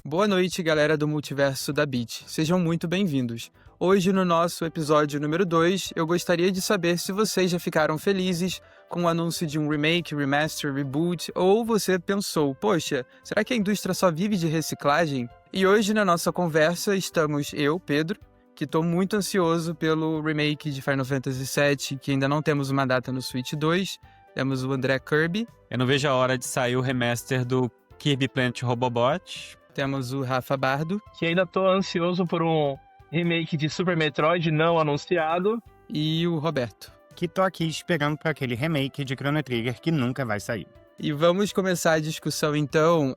Boa noite, galera do Multiverso da Beat. Sejam muito bem-vindos. Hoje, no nosso episódio número 2, eu gostaria de saber se vocês já ficaram felizes com o anúncio de um remake, remaster, reboot, ou você pensou, poxa, será que a indústria só vive de reciclagem? E hoje, na nossa conversa, estamos eu, Pedro, que estou muito ansioso pelo remake de Final Fantasy VII, que ainda não temos uma data no Switch 2. Temos o André Kirby. Eu não vejo a hora de sair o remaster do Kirby Planet Robobot. Temos o Rafa Bardo. Que ainda tô ansioso por um remake de Super Metroid não anunciado. E o Roberto. Que tô aqui esperando para aquele remake de Chrono Trigger que nunca vai sair. E vamos começar a discussão, então,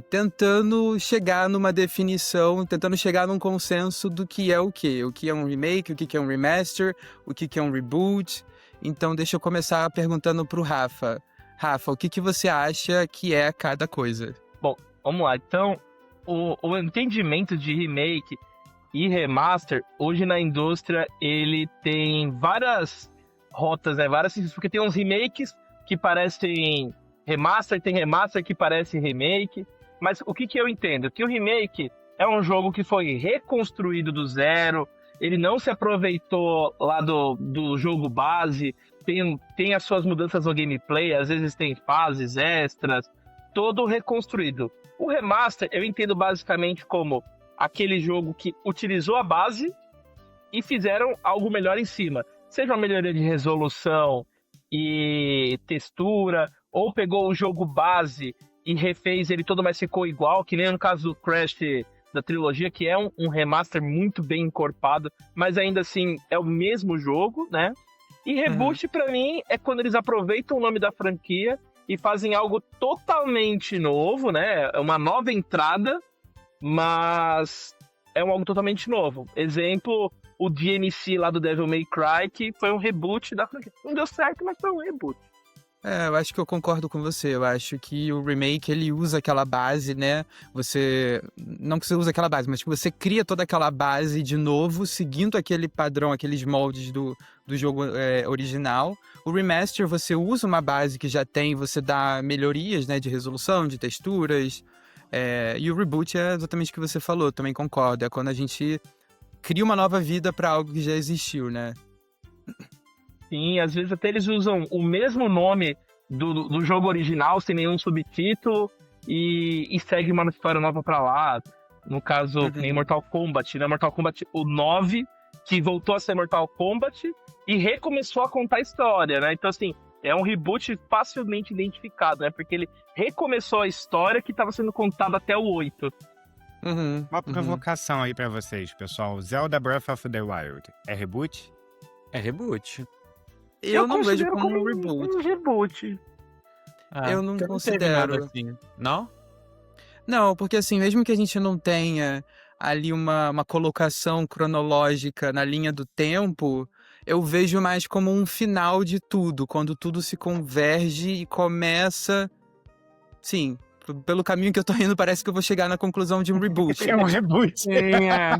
tentando chegar numa definição, tentando chegar num consenso do que é o quê? O que é um remake, o que é um remaster, o que é um reboot. Então, deixa eu começar perguntando pro Rafa. Rafa, o que você acha que é cada coisa? Bom, vamos lá. Então, o entendimento de remake e remaster, hoje na indústria, ele tem várias rotas, né? Porque tem uns remakes que parecem remaster, tem remaster que parece remake. Mas o que eu entendo? Que o remake é um jogo que foi reconstruído do zero, ele não se aproveitou lá do jogo base, tem as suas mudanças no gameplay, às vezes tem fases extras, todo reconstruído. O remaster eu entendo basicamente como aquele jogo que utilizou a base e fizeram algo melhor em cima. Seja uma melhoria de resolução e textura, ou pegou o jogo base e refez ele todo, mas ficou igual, que nem no caso do Crash da trilogia, que é um remaster muito bem encorpado, mas ainda assim é o mesmo jogo, né? E reboot, pra mim, é quando eles aproveitam o nome da franquia e fazem algo totalmente novo, né? É uma nova entrada, mas é algo totalmente novo. Exemplo, o DMC lá do Devil May Cry, que foi um reboot da franquia. Não deu certo, mas foi um reboot. Eu acho que eu concordo com você. Eu acho que o remake, ele usa aquela base, né? Não que você use aquela base, mas que você cria toda aquela base de novo, seguindo aquele padrão, aqueles moldes do jogo original. O remaster, você usa uma base que já tem, você dá melhorias, né? De resolução, de texturas. E o reboot é exatamente o que você falou, também concordo. É quando a gente cria uma nova vida para algo que já existiu, né? Sim, às vezes até eles usam o mesmo nome do jogo original, sem nenhum subtítulo, e segue uma história nova pra lá. No caso, nem Mortal Kombat, né? Mortal Kombat, o 9, que voltou a ser Mortal Kombat e recomeçou a contar a história, né? Então, assim, é um reboot facilmente identificado, né? Porque ele recomeçou a história que estava sendo contada até o 8. Uma provocação aí pra vocês, pessoal. Zelda Breath of the Wild é reboot? É reboot. Eu não vejo como um reboot. Um reboot. Eu não teve considero. nada assim. Não? Não, porque assim, mesmo que a gente não tenha ali uma colocação cronológica na linha do tempo, eu vejo mais como um final de tudo, quando tudo se converge e começa. Sim, pelo caminho que eu tô indo, parece que eu vou chegar na conclusão de um reboot. É um reboot. Sim, é.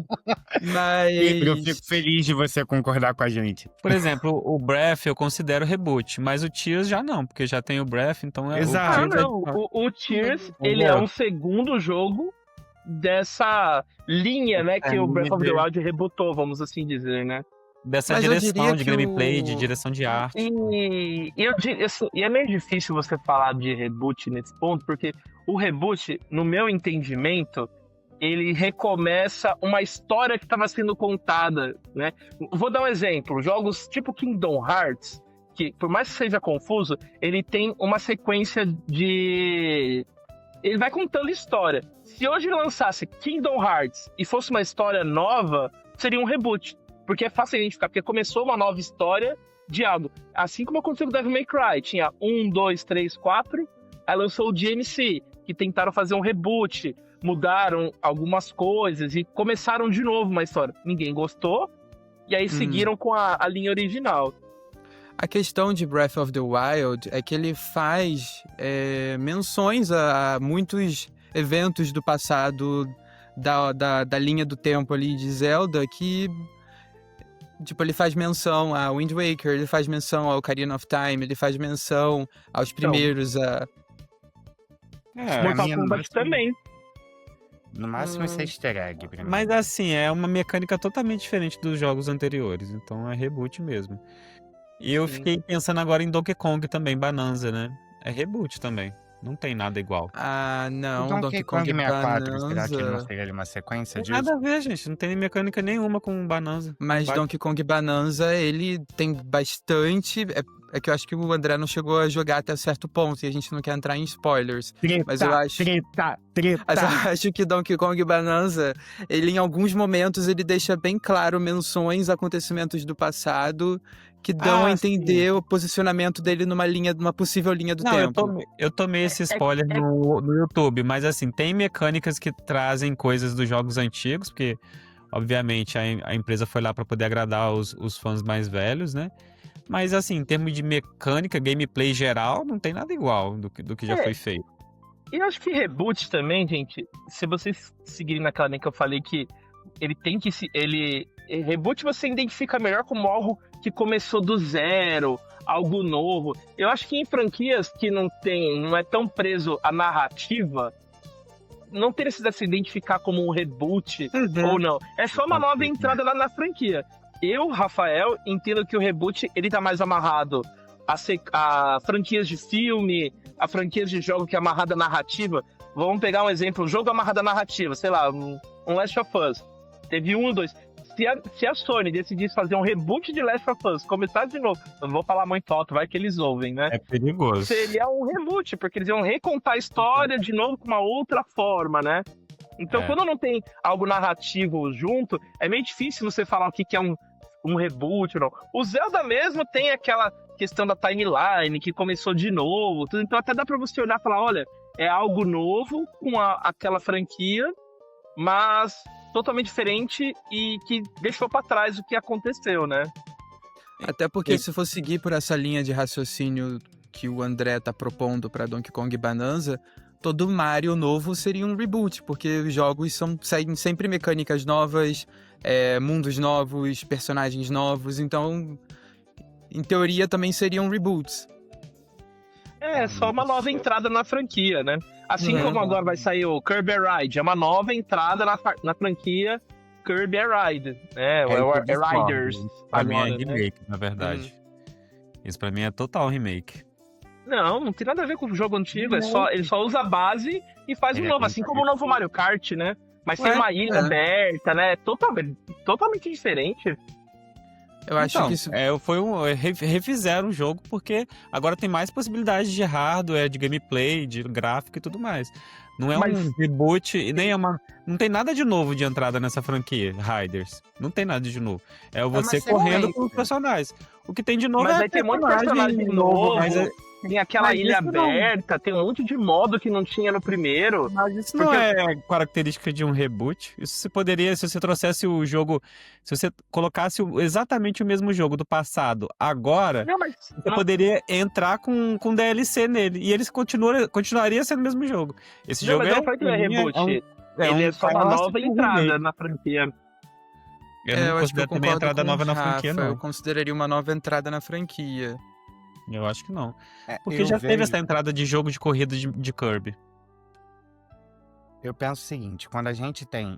Pedro, eu Mas. fico feliz de você concordar com a gente. Por exemplo, o Breath eu considero reboot, mas o Tears já não, porque já tem o Breath, então é Exato. Ah, não. O Tears, ele é um segundo jogo dessa linha, né? Que o Breath of the Wild rebootou, vamos assim dizer, né? dessa Mas eu direção diria de que gameplay, o- de direção de arte. E é meio difícil você falar de reboot nesse ponto, porque o reboot, no meu entendimento, ele recomeça uma história que estava sendo contada, né? Vou dar um exemplo. Jogos tipo Kingdom Hearts, que por mais que seja confuso, ele tem uma sequência de... Ele vai contando história. Se hoje lançasse Kingdom Hearts e fosse uma história nova, seria um reboot. Porque é fácil identificar, porque começou uma nova história de algo. Assim como aconteceu com Devil May Cry. Tinha 1, 2, 3, 4. Aí lançou o DMC, que tentaram fazer um reboot. Mudaram algumas coisas e começaram de novo uma história. Ninguém gostou. E aí seguiram com a linha original. A questão de Breath of the Wild é que ele faz menções a muitos eventos do passado da linha do tempo ali de Zelda que... Tipo, ele faz menção a Wind Waker, ele faz menção ao Ocarina of Time, ele faz menção aos primeiros... Mortal Kombat também. No máximo esse easter egg pra mim. Mas assim, é uma mecânica totalmente diferente dos jogos anteriores, então é reboot mesmo. E eu Sim. fiquei pensando agora em Donkey Kong também, Bonanza, né? É reboot também, não tem nada igual. Ah, O não, Donkey Kong 64, será que não Bonanza. seria ali uma sequência Não tem disso? nada a ver, gente, não tem mecânica nenhuma com Bonanza. Mas Bate- Donkey Kong Bonanza, ele tem bastante. É que eu acho que o André não chegou a jogar até certo ponto e a gente não quer entrar em spoilers. Mas eu acho. Mas eu acho que Donkey Kong Bonanza, ele em alguns momentos ele deixa bem claro menções, acontecimentos do passado que dão a entender o posicionamento dele numa possível linha do Não, tempo. eu tomei esse spoiler no YouTube, mas assim, tem mecânicas que trazem coisas dos jogos antigos, porque obviamente a empresa foi lá para poder agradar os fãs mais velhos, né? Mas assim, em termos de mecânica, gameplay geral, não tem nada igual do que já foi feito. E eu acho que reboot também, gente, se vocês seguirem naquela linha que eu falei que ele tem que se. Reboot você identifica melhor como algo que começou do zero, algo novo. Eu acho que em franquias que não é tão preso à narrativa, não tem necessidade de se identificar como um reboot ou não. É só uma nova entrada lá na franquia. Eu, Rafael, entendo que o reboot ele tá mais amarrado a franquias de filme, a franquias de jogo que é amarrada à narrativa. Vamos pegar um exemplo, um jogo amarrado à narrativa, sei lá, um Last of Us. Teve 1, 2. Se a Sony decidisse fazer um reboot de Last of Us, começar de novo, eu não vou falar muito alto, vai que eles ouvem, né? É perigoso. Seria um reboot, porque eles iam recontar a história de novo com uma outra forma, né? Então, quando não tem algo narrativo junto, é meio difícil você falar o que é um reboot ou não. O Zelda mesmo tem aquela questão da timeline, que começou de novo, tudo. Então até dá pra você olhar e falar, olha, é algo novo com aquela franquia, mas totalmente diferente e que deixou pra trás o que aconteceu, né? Até porque se for seguir por essa linha de raciocínio que o André tá propondo pra Donkey Kong Bonanza, todo Mario novo seria um reboot, porque os jogos seguem sempre mecânicas novas, mundos novos, personagens novos, então, em teoria, também seriam reboots. É, só uma nova entrada na franquia, né? Assim como agora vai sair o Kirby Air Ride, é uma nova entrada na franquia Kirby Air Ride, né? Air Riders. Pra mim é agora, né? remake, na verdade. Isso pra mim é total remake. Não tem nada a ver com o jogo antigo, ele só usa a base e faz um novo, assim como o novo Mario Kart, né? Mas tem uma ilha aberta, né? Totalmente diferente. Eu acho Então, que isso... refizeram o jogo porque agora tem mais possibilidades de hardware, de gameplay, de gráfico e tudo mais. Não é um reboot e nem é uma... Não tem nada de novo de entrada nessa franquia, Riders. Não tem nada de novo. É você correndo com os personagens. O que tem de novo Mas é vai ter muito personagem novo, tem aquela ilha aberta, tem um monte de modo que não tinha no primeiro. Mas isso não é característica de um reboot. Isso você poderia, se você trouxesse o jogo, se você colocasse exatamente o mesmo jogo do passado agora, você poderia entrar com DLC nele. E eles continuaria sendo o mesmo jogo. Esse jogo é reboot. Ele é só uma nova entrada na franquia. Eu não acho que eu considero também a concordo entrada com nova o na Rafa, franquia, não. Eu consideraria uma nova entrada na franquia. Eu acho que não. Porque já teve essa entrada de jogo de corrida de Kirby. Eu penso o seguinte, quando a gente tem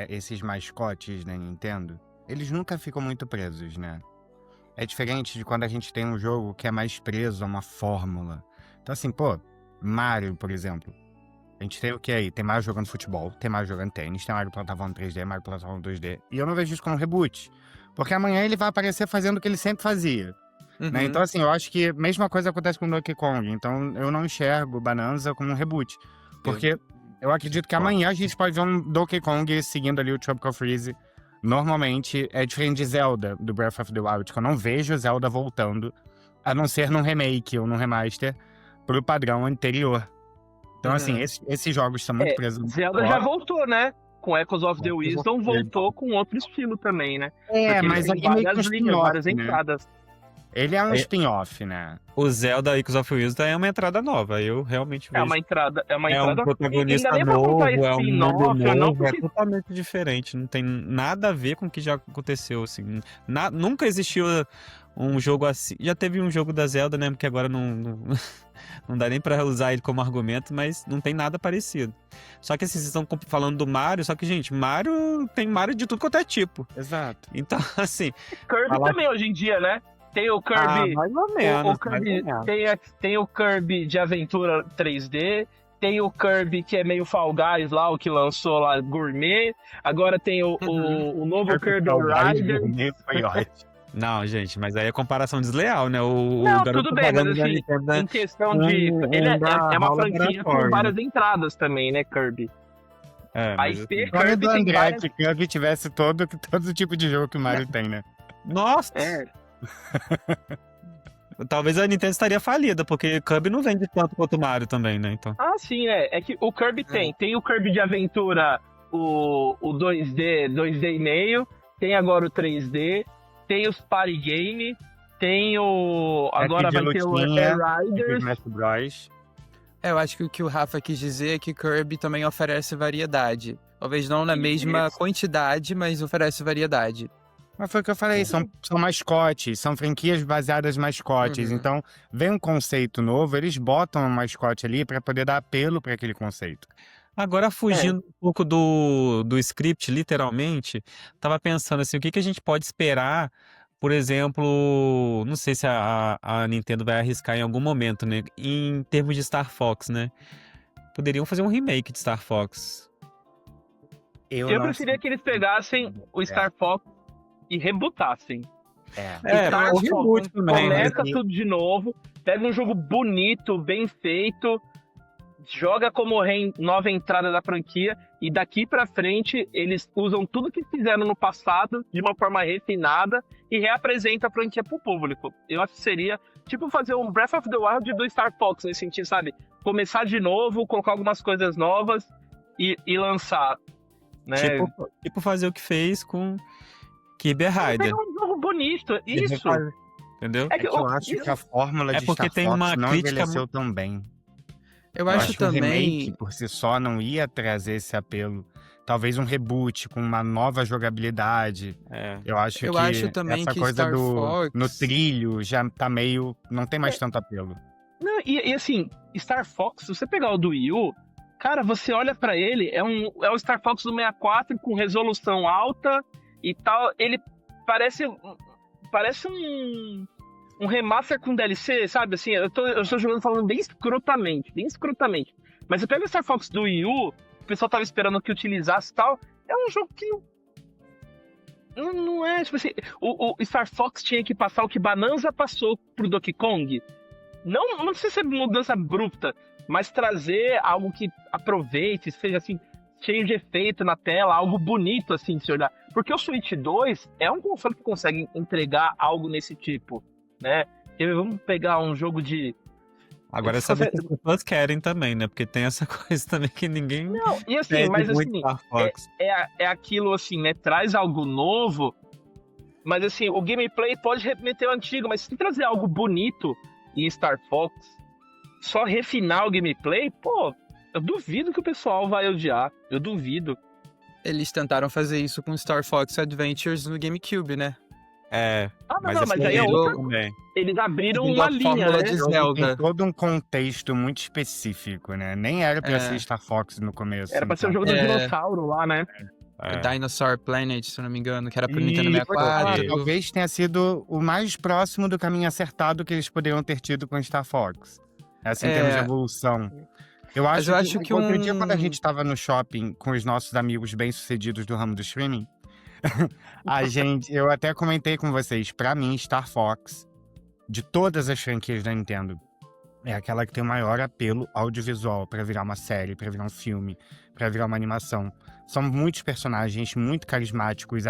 esses mascotes da Nintendo, eles nunca ficam muito presos, né? É diferente de quando a gente tem um jogo que é mais preso a uma fórmula. Então assim, Mario, por exemplo. A gente tem o que aí? Tem Mario jogando futebol, tem Mario jogando tênis, tem Mario plataforma 3D, Mario plataforma 2D. E eu não vejo isso como reboot. Porque amanhã ele vai aparecer fazendo o que ele sempre fazia. Né? Então, assim, eu acho que a mesma coisa acontece com o Donkey Kong. Então, eu não enxergo Bonanza como um reboot. Porque eu acredito que amanhã a gente pode ver um Donkey Kong seguindo ali o Tropical Freeze. Normalmente, é diferente de Zelda, do Breath of the Wild, que eu não vejo Zelda voltando, a não ser num remake ou num remaster, pro padrão anterior. Então, assim, esses jogos são muito presos. Zelda já voltou, né? Com Echoes of the Wisdom voltou com outro estilo também, né? Mas tem várias linhas, várias entradas. Ele é um spin-off, né? O Zelda Echoes of Wisdom é uma entrada nova. Eu realmente vejo. É uma entrada. É um protagonista novo, é um mundo novo, é totalmente diferente. Não tem nada a ver com o que já aconteceu, assim. Nunca existiu um jogo assim. Já teve um jogo da Zelda, né? Porque agora não dá nem pra usar ele como argumento, mas não tem nada parecido. Só que assim, vocês estão falando do Mario, só que, gente, tem Mario de tudo quanto é tipo. Exato. Então, assim. Kirby também hoje em dia, né? Tem o Kirby. mais ou menos. o Kirby mais ou menos. tem o Kirby de aventura 3D. Tem o Kirby que é meio Fall Guys lá, o que lançou lá, Gourmet. Agora tem o novo Kirby Rider. Foi ótimo. Não, gente, mas aí é comparação desleal, né? O Não, garoto tudo bem, mas propaganda da assim, Nintendo, em questão de. Ele é uma franquia com várias entradas também, né, Kirby? É, Aí mas, tem assim, Olha do Kirby tem André várias... que Kirby tivesse todo tipo de jogo que o Mario tem, né? Nossa! É, Talvez a Nintendo estaria falida, porque Kirby não vende tanto quanto o Mario também, né? Então. sim, é que o Kirby tem o Kirby de aventura, o 2D e meio, tem agora o 3D, tem os Party Game, tem o... Agora de vai ter o lutinha, Air Riders. Smash Bros. Eu acho que o que o Rafa quis dizer é que Kirby também oferece variedade. Talvez não na mesma quantidade, mas oferece variedade. Mas foi o que eu falei, são mascotes, são franquias baseadas em mascotes. Uhum. Então, vem um conceito novo, eles botam um mascote ali pra poder dar apelo pra aquele conceito. Agora, fugindo um pouco do script, literalmente, tava pensando assim, o que a gente pode esperar, por exemplo, não sei se a Nintendo vai arriscar em algum momento, né? Em termos de Star Fox, né? Poderiam fazer um remake de Star Fox. Eu preferia que eles pegassem o Star Fox e rebutassem. Star o Fox reboot também, né? começa tudo de novo, pega um jogo bonito, bem feito, joga como nova entrada da franquia e daqui pra frente eles usam tudo que fizeram no passado de uma forma refinada e reapresenta a franquia pro público. Eu acho que seria tipo fazer um Breath of the Wild do Star Fox nesse sentido, sabe? Começar de novo, colocar algumas coisas novas e lançar, né? Tipo fazer o que fez com Kirby Rider. Pegar um jogo bonito, isso. Entendeu? É que Eu acho que a fórmula de porque Star tem Fox uma não crítica envelheceu tão bem. Eu Eu acho acho que o remake também. por si só não ia trazer esse apelo. Talvez um reboot com uma nova jogabilidade. É. Eu acho Eu que acho também essa que coisa Star do Fox- no trilho já tá meio... Não tem mais tanto apelo. Não, e assim, Star Fox, se você pegar o do Wii U, cara, você olha pra ele, é o Star Fox do 64 com resolução alta e tal. Ele parece um remaster com DLC, sabe? Assim, eu estou jogando falando bem escrotamente. Mas você pega o Star Fox do Wii U, o pessoal tava esperando que utilizasse e tal, é um jogo que não é, tipo assim, o Star Fox tinha que passar o que Bonanza passou pro Donkey Kong. Não precisa ser mudança abrupta, mas trazer algo que aproveite, seja assim, cheio de efeito na tela, algo bonito assim de se olhar. Porque o Switch 2 é um console que consegue entregar algo nesse tipo, né? E vamos pegar um jogo de... Agora saber que as pessoas querem também, né? Porque tem essa coisa também que ninguém Não, e assim, pede mas muito assim, Star Fox. é aquilo assim, né? Traz algo novo, mas assim, o gameplay pode remeter ao antigo, mas se trazer algo bonito em Star Fox, só refinar o gameplay, pô, eu duvido que o pessoal vai odiar. Eu duvido. Eles tentaram fazer isso com Star Fox Adventures no GameCube, né? É. Mas aí é eles outra. também. Eles abriram Segundo uma a linha, fórmula né? de Tem Zelda. todo um contexto muito específico, né? Nem era pra É. ser Star Fox no começo. Era pra ser o então. jogo do É. dinossauro lá, né? É. Dinosaur Planet, se eu não me engano, que era pro E Nintendo foi- 64. talvez tenha sido o mais próximo do caminho acertado que eles poderiam ter tido com Star Fox. Assim, em termos de evolução. Eu acho, eu acho que outro dia, um- quando a gente tava no shopping com os nossos amigos bem-sucedidos do ramo do streaming, eu até comentei com vocês, pra mim, Star Fox, de todas as franquias da Nintendo, é aquela que tem o maior apelo audiovisual pra virar uma série, pra virar um filme, pra virar uma animação. São muitos personagens muito carismáticos,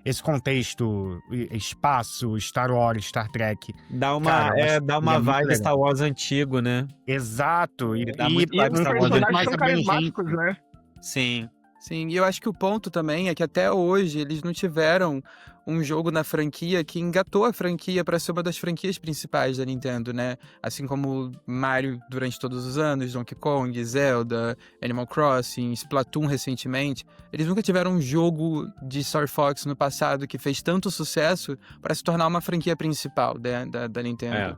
esse contexto, espaço, Star Wars, Star Trek. Dá uma, Cara, dá uma é muito vibe legal. Star Wars antigo, né? Exato. E Dá muito E vibe os Star Wars personagens mais são abrangente. carismáticos, né? Sim. Sim, e eu acho que o ponto também é que até hoje eles não tiveram um jogo na franquia que engatou a franquia para ser uma das franquias principais da Nintendo, né? Assim como Mario durante todos os anos, Donkey Kong, Zelda, Animal Crossing, Splatoon recentemente, eles nunca tiveram um jogo de Star Fox no passado que fez tanto sucesso para se tornar uma franquia principal da Nintendo.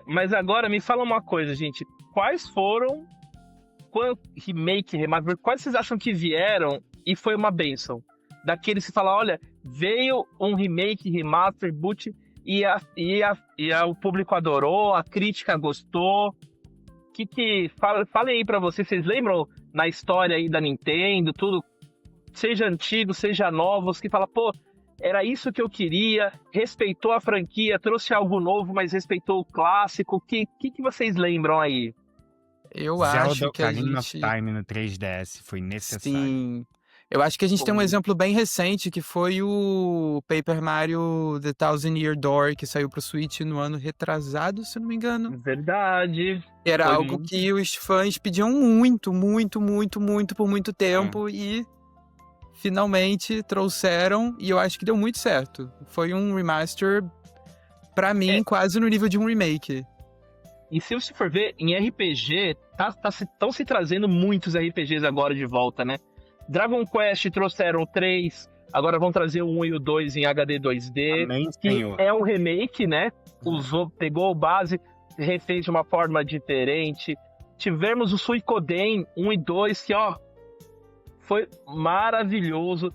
Mas agora me fala uma coisa, gente. Quais foram remake, remaster, quais vocês acham que vieram e foi uma bênção? Daqueles que falam, olha, veio um remake, remaster, boot, e o público adorou, a crítica gostou. Falem aí pra vocês lembram na história aí da Nintendo, tudo, seja antigo, seja novos, que fala, pô, era isso que eu queria, respeitou a franquia, trouxe algo novo, mas respeitou o clássico. O que vocês lembram aí? Eu Zelda acho que a Ocarina of gente... Time no 3DS foi necessário. Sim. Eu acho que a gente tem um exemplo bem recente, que foi o Paper Mario The Thousand Year Door, que saiu pro Switch no ano retrasado, se eu não me engano. Verdade. Era Foi algo muito. que os fãs pediam muito, muito, muito, muito por muito tempo e finalmente trouxeram e eu acho que deu muito certo. Foi um remaster, pra mim, quase no nível de um remake. E se você for ver, em RPG, estão se trazendo muitos RPGs agora de volta, né? Dragon Quest trouxeram o 3, agora vão trazer o 1 e o 2 em HD 2D, Amém, que senhor. é um remake, né? Pegou o base, refez de uma forma diferente. Tivemos o Suikoden 1 e 2, que, ó, foi maravilhoso.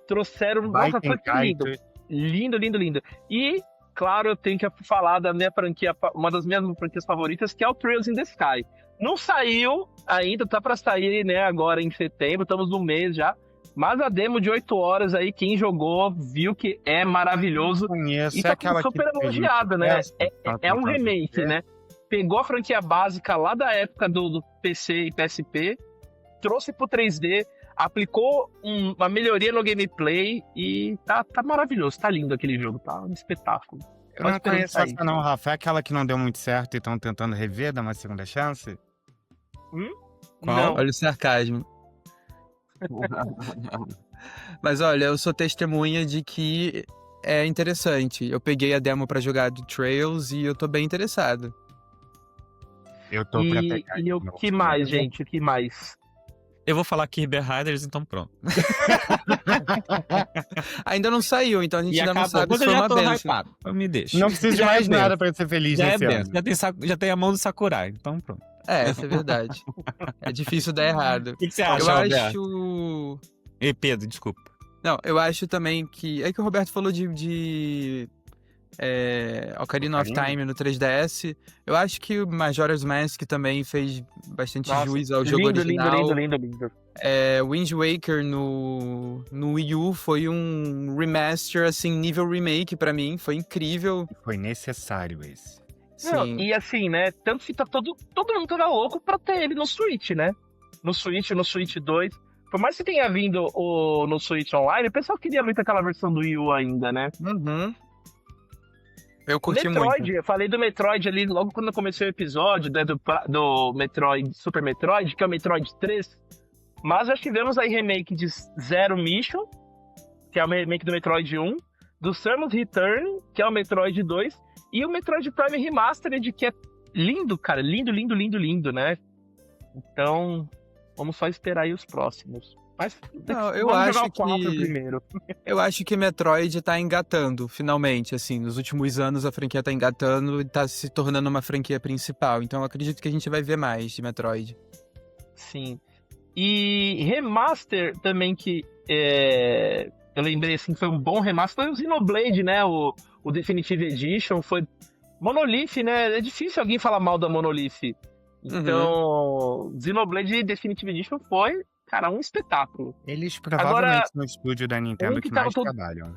Trouxeram... Nossa, foi lindo. Lindo, lindo, lindo. E, claro, eu tenho que falar da minha franquia, uma das minhas franquias favoritas, que é o Trails in the Sky. Não saiu ainda, tá pra sair, né, agora em setembro, estamos no mês já. Mas a demo de 8 horas aí, quem jogou, viu que é maravilhoso. Conheço, E tá super elogiado, né? É um remake, né? Pegou a franquia básica lá da época do PC e PSP, trouxe pro 3D, aplicou uma melhoria no gameplay e tá maravilhoso, tá lindo aquele jogo, tá um espetáculo. Eu não conheço essa não, Rafa. É aquela que não deu muito certo e estão tentando rever, dar uma segunda chance? Qual? Não. Olha o sarcasmo. Mas olha, eu sou testemunha de que é interessante. Eu peguei a demo pra jogar do Trails e eu tô bem interessado. Eu tô pra pegar. E o que mais, gente? O que mais? Eu vou falar Kirby Riders, então pronto. Ainda não saiu, então a gente E ainda não acabou. sabe Quando se eu foi já uma tô benção. hypado, então me deixa. Não preciso de Já mais é nada benção. pra ser feliz Já é nesse benção. ano. Já tem a mão do Sakurai, então pronto. Essa é verdade. É difícil dar errado. O que você Eu acha, Roberto? acho... E Pedro, desculpa. Não, eu acho também que... É que o Roberto falou de Ocarina of Time no 3DS. Eu acho que o Majora's Mask também fez bastante jus ao jogo original. Lindo. Wind Waker no Wii U foi um remaster, assim, nível remake pra mim. Foi incrível. Foi necessário esse. Não, Sim. e assim, né? Tanto que tá todo mundo tá louco pra ter ele no Switch, né? No Switch 2. Por mais que tenha vindo no Switch Online, o pessoal queria muito aquela versão do Wii U ainda, né? Uhum. Eu curti Metroid, muito. eu falei do Metroid ali logo quando eu comecei o episódio, né, do Metroid, Super Metroid, que é o Metroid 3. Mas já tivemos aí remake de Zero Mission, que é o remake do Metroid 1, do Samus Return, que é o Metroid 2, e o Metroid Prime Remastered, que é lindo, cara, lindo, né? Então, vamos só esperar aí os próximos. Mas Não, eu vamos acho jogar o 4 que- primeiro. Eu acho que Metroid tá engatando, finalmente, assim. Nos últimos anos a franquia tá engatando e tá se tornando uma franquia principal. Então eu acredito que a gente vai ver mais de Metroid. Sim. E remaster também que eu lembrei assim, foi um bom remaster, foi o Xenoblade, né? O Definitive Edition, foi Monolith, né? É difícil alguém falar mal da Monolith. Então, Xenoblade Definitive Edition foi, cara, um espetáculo. Eles provavelmente Agora, são o estúdio da Nintendo que que tava mais todo- trabalham.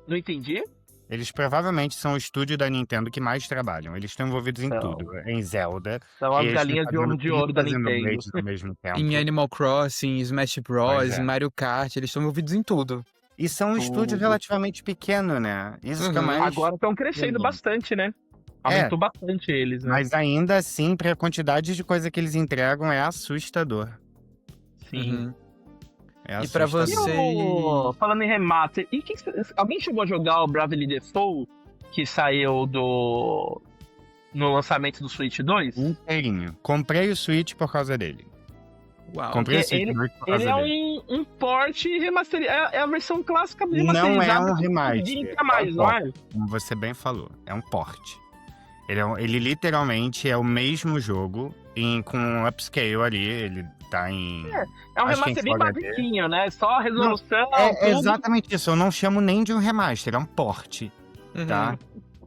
Não entendi? Eles provavelmente são o estúdio da Nintendo que mais trabalham. Eles estão envolvidos em São. tudo. Em Zelda. São e as eles galinhas estão de ouro fazendo de ouro da 30 Nintendo. Xenoblades ao mesmo tempo. Em Animal Crossing, Smash Bros, Pois é. em Mario Kart, eles estão envolvidos em tudo. E são um estúdio Tudo. relativamente pequeno, né? Isso que é Uhum. mais... Agora estão crescendo Sim. bastante, né? Aumentou bastante eles, né? Mas ainda assim, para a quantidade de coisa que eles entregam, é assustador. Sim. Uhum. É E pra assustador. você- Falando em remaster, alguém chegou a jogar o Bravely Default, que saiu no lançamento do Switch 2? Inteirinho. Comprei o Switch por causa dele. Uau. Comprei o Porque Switch 2 por Ele causa é dele. um port remasterizado. É a versão clássica Não é remasterizada. um remaster, Dica mais, não é? Como você bem falou, é um port. Ele literalmente é o mesmo jogo com um upscale ali. Ele tá em. É um Acho que remaster em bem Full HD. basiquinho, né? Só a resolução. É tudo. exatamente isso. Eu não chamo nem de um remaster, é um port, Uhum. tá?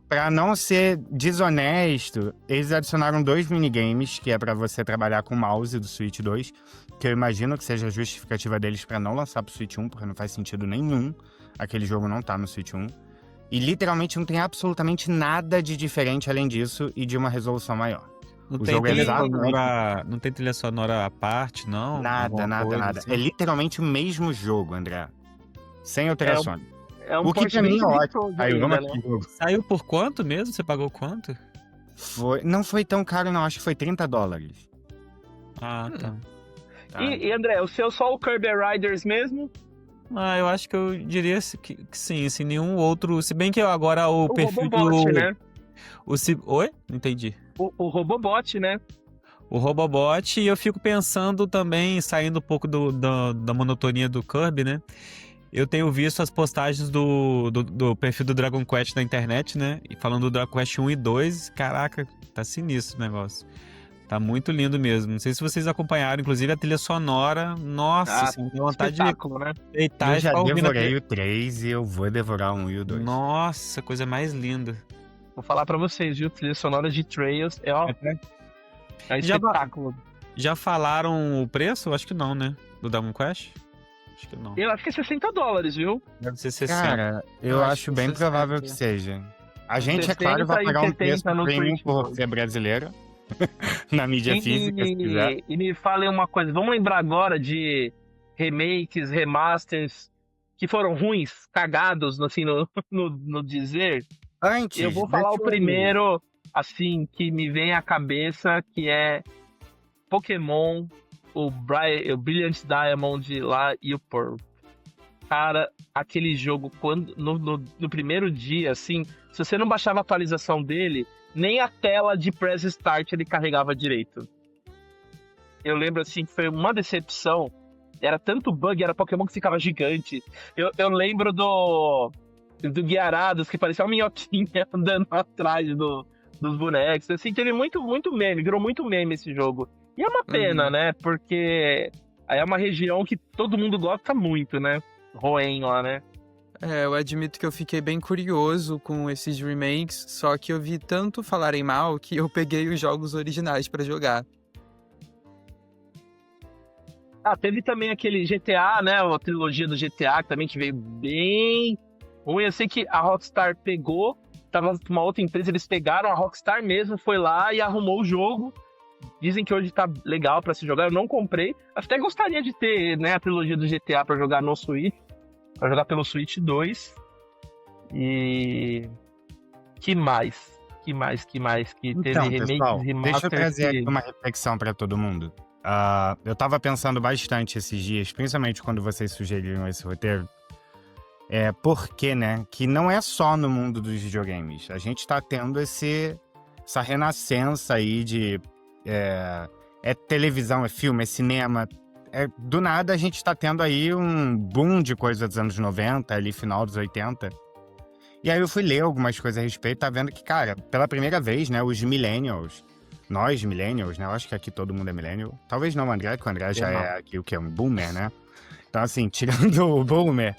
Pra não ser desonesto, eles adicionaram 2 minigames, que é pra você trabalhar com o mouse do Switch 2, que eu imagino que seja a justificativa deles pra não lançar pro Switch 1, porque não faz sentido nenhum. Aquele jogo não tá no Switch 1. E literalmente não tem absolutamente nada de diferente além disso e de uma resolução maior. Não O tem jogo é trilha exatamente- sonora, não tem trilha sonora à parte, não? Nada, Alguma nada, coisa nada. assim? É literalmente o mesmo jogo, André. Sem alterações. É um O que port pra mim bem é ótimo. gostoso Aí, vamos ainda, né? aqui. Saiu por quanto mesmo? Você pagou quanto? Não foi tão caro, não. Acho que foi $30. Ah, tá. Tá? E André, o seu só o Kirby Riders mesmo? Ah, eu acho que eu diria que sim, assim, nenhum outro. Se bem que agora o O perfil Robobot, do. né? Oi? Não entendi. O Robobot, né? O Robobot, e eu fico pensando também, saindo um pouco da monotonia do Kirby, né? Eu tenho visto as postagens do perfil do Dragon Quest na internet, né? E falando do Dragon Quest 1 e 2, caraca, tá sinistro o negócio. Tá muito lindo mesmo. Não sei se vocês acompanharam, inclusive a trilha sonora. Nossa, assim, deu vontade de Espetáculo, né? deitar Eu e já ficar ouvindo devorei aquele... o 3 e eu vou devorar o 1 e o 2. Nossa, coisa mais linda. Vou falar pra vocês, viu? Trilha sonora de Trails é, ó, é Já espetáculo. Já falaram o preço? Acho que não, né? Do Dragon Quest? Acho que não. Eu acho que é $60, viu? Deve ser 60. Cara, eu Eu acho acho bem que provável 60. que seja. A gente, é 60 claro, vai e pagar um 70 preço no premium Switch, por pô. ser brasileiro. Na mídia física, se quiser. E me falem uma coisa, vamos lembrar agora de remakes, remasters que foram ruins, cagados, assim, no dizer. Antes, Eu vou falar o deixa eu- primeiro, assim, que me vem à cabeça, que é Pokémon, o Brilliant Diamond lá e o Pearl. Cara, aquele jogo, quando no primeiro dia, assim, se você não baixava a atualização dele, nem a tela de Press Start ele carregava direito. Eu lembro, assim, que foi uma decepção. Era tanto bug, era Pokémon que ficava gigante. Eu lembro do Guiarados, que parecia uma minhoquinha andando atrás dos bonecos. Assim, teve muito meme, virou muito meme esse jogo. E é uma pena, né? Porque aí é uma região que todo mundo gosta muito, né? Hoenn lá, né? É, eu admito que eu fiquei bem curioso com esses remakes, só que eu vi tanto falarem mal que eu peguei os jogos originais pra jogar. Ah, teve também aquele GTA, né? A trilogia do GTA, que também que veio bem ruim. Eu sei que a Rockstar pegou, tava com uma outra empresa, eles pegaram, a Rockstar mesmo foi lá e arrumou o jogo. Dizem que hoje tá legal pra se jogar, eu não comprei. Até gostaria de ter, né, a trilogia do GTA pra jogar no Switch, pra jogar pelo Switch 2. E... Que mais? Que teve Então, remakes, pessoal, remasters... deixa eu trazer que- aqui uma reflexão pra todo mundo. Eu tava pensando bastante esses dias, principalmente quando vocês sugeriram esse roteiro. Porque, né, que não é só no mundo dos videogames. A gente tá tendo essa renascença aí de... televisão, é filme, é cinema. Do nada a gente tá tendo aí um boom de coisas dos anos 90, ali final dos 80. E aí eu fui ler algumas coisas a respeito, tá vendo que, cara, pela primeira vez, né, os millennials, nós millennials, né, eu acho que aqui todo mundo é millennial. Talvez não o André, que o André já é aqui o que é um boomer, né? Então, assim, tirando o boomer,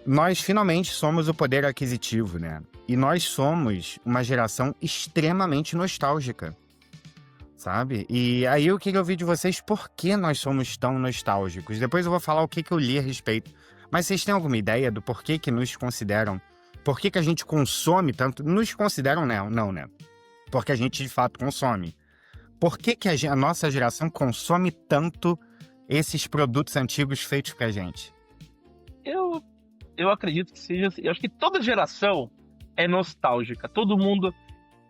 nós finalmente somos o poder aquisitivo, né? E nós somos uma geração extremamente nostálgica, sabe? E aí eu queria ouvir de vocês por que nós somos tão nostálgicos. Depois eu vou falar o que eu li a respeito. Mas vocês têm alguma ideia do porquê que nos consideram? Por que a gente consome tanto? Nos consideram não, né? Porque a gente de fato consome. Por que a nossa geração consome tanto esses produtos antigos feitos pra gente? Eu acredito que seja assim. Eu acho que toda geração é nostálgica. Todo mundo,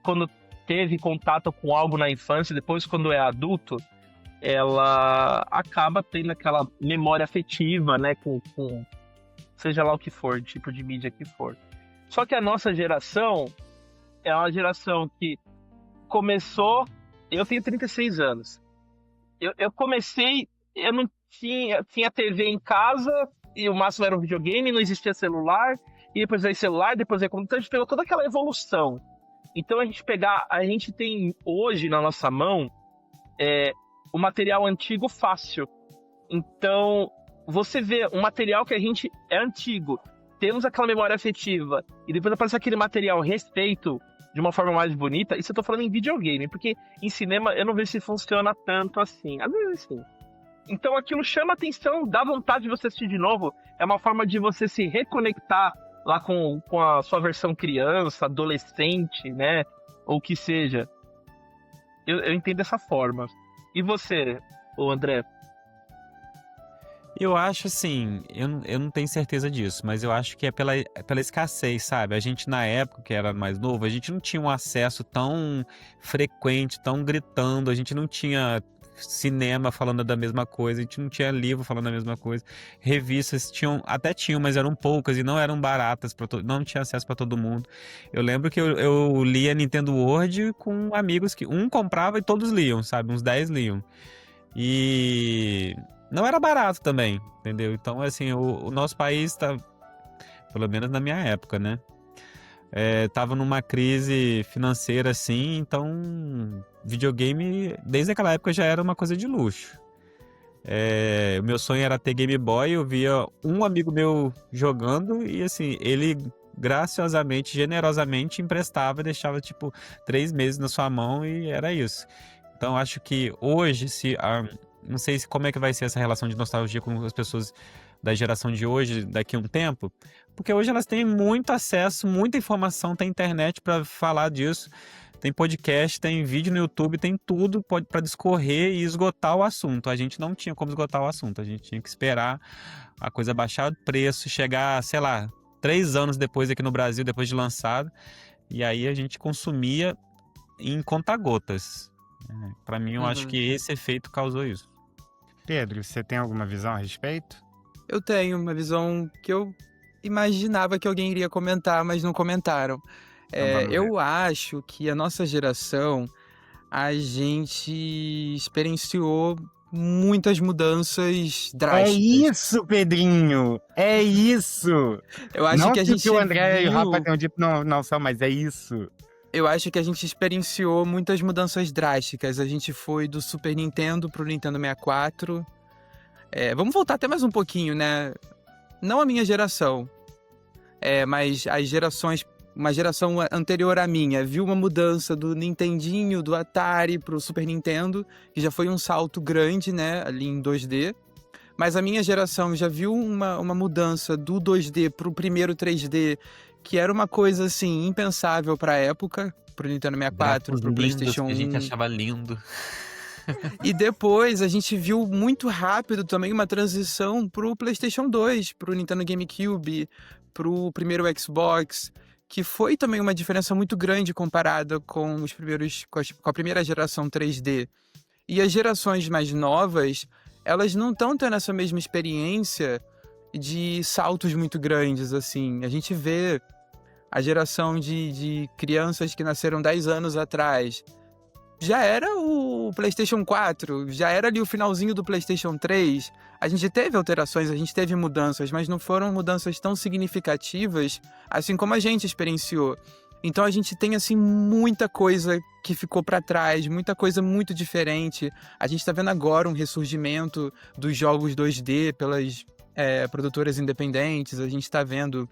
quando teve contato com algo na infância, depois quando é adulto, ela acaba tendo aquela memória afetiva, né, com seja lá o que for, tipo de mídia que for. Só que a nossa geração é uma geração que começou... Eu tenho 36 anos. Eu comecei... Eu não tinha TV em casa e o máximo era um videogame, não existia celular, e depois veio celular, depois veio computador, a gente pegou toda aquela evolução. Então a gente tem hoje na nossa mão o material antigo fácil. Então você vê um material que a gente é antigo, temos aquela memória afetiva, e depois aparece aquele material refeito de uma forma mais bonita. Isso eu tô falando em videogame, porque em cinema eu não vejo se funciona tanto assim. Às vezes sim. Então aquilo chama atenção, dá vontade de você assistir de novo. É uma forma de você se reconectar lá com a sua versão criança, adolescente, né? Ou o que seja. Eu entendo dessa forma. E você, ô André? Eu acho assim, eu não tenho certeza disso, mas eu acho que é pela escassez, sabe? A gente, na época que era mais novo, a gente não tinha um acesso tão frequente, tão gritando, a gente não tinha cinema falando da mesma coisa, a gente não tinha livro falando da mesma coisa, revistas até tinham, mas eram poucas e não eram baratas, não tinha acesso para todo mundo. Eu lembro que eu lia Nintendo World com amigos que um comprava e todos liam, sabe? Uns 10 liam. E não era barato também, entendeu? Então, assim, o nosso país tá, pelo menos na minha época, né? Tava numa crise financeira assim, então videogame desde aquela época já era uma coisa de luxo. O meu sonho era ter Game Boy, eu via um amigo meu jogando e assim, ele graciosamente, generosamente emprestava e deixava tipo 3 meses na sua mão e era isso. Então acho que hoje, não sei como é que vai ser essa relação de nostalgia com as pessoas da geração de hoje, daqui a um tempo, porque hoje elas têm muito acesso, muita informação, tem internet para falar disso, tem podcast, tem vídeo no YouTube, tem tudo para discorrer e esgotar o assunto. A gente não tinha como esgotar o assunto, a gente tinha que esperar a coisa baixar o preço, chegar, sei lá, 3 anos depois aqui no Brasil, depois de lançado, e aí a gente consumia em conta-gotas. Para mim, eu acho que esse efeito causou isso. Pedro, você tem alguma visão a respeito? Eu tenho uma visão que eu imaginava que alguém iria comentar, mas não comentaram. Eu acho que a nossa geração, a gente experienciou muitas mudanças drásticas. É isso, Pedrinho! É isso! Eu acho não que a gente o André e o viu... Rafa tenham dito não são, mas é isso. Eu acho que a gente experienciou muitas mudanças drásticas. A gente foi do Super Nintendo pro Nintendo 64. Vamos voltar até mais um pouquinho, né? Não a minha geração, mas as gerações, uma geração anterior à minha, viu uma mudança do Nintendinho, do Atari pro Super Nintendo, que já foi um salto grande, né? Ali em 2D. Mas a minha geração já viu uma mudança do 2D pro primeiro 3D, que era uma coisa, assim, impensável pra época, pro Nintendo 64, pro PlayStation 1. Que a gente achava lindo. E depois a gente viu muito rápido também uma transição pro PlayStation 2, pro Nintendo GameCube, pro primeiro Xbox, que foi também uma diferença muito grande comparada com com a primeira geração 3D. E as gerações mais novas, elas não estão tendo essa mesma experiência de saltos muito grandes, assim. A gente vê a geração de crianças que nasceram 10 anos atrás. Já era o PlayStation 4, já era ali o finalzinho do PlayStation 3. A gente teve alterações, a gente teve mudanças, mas não foram mudanças tão significativas assim como a gente experienciou. Então a gente tem assim muita coisa que ficou para trás, muita coisa muito diferente. A gente está vendo agora um ressurgimento dos jogos 2D pelas produtoras independentes. A gente está vendo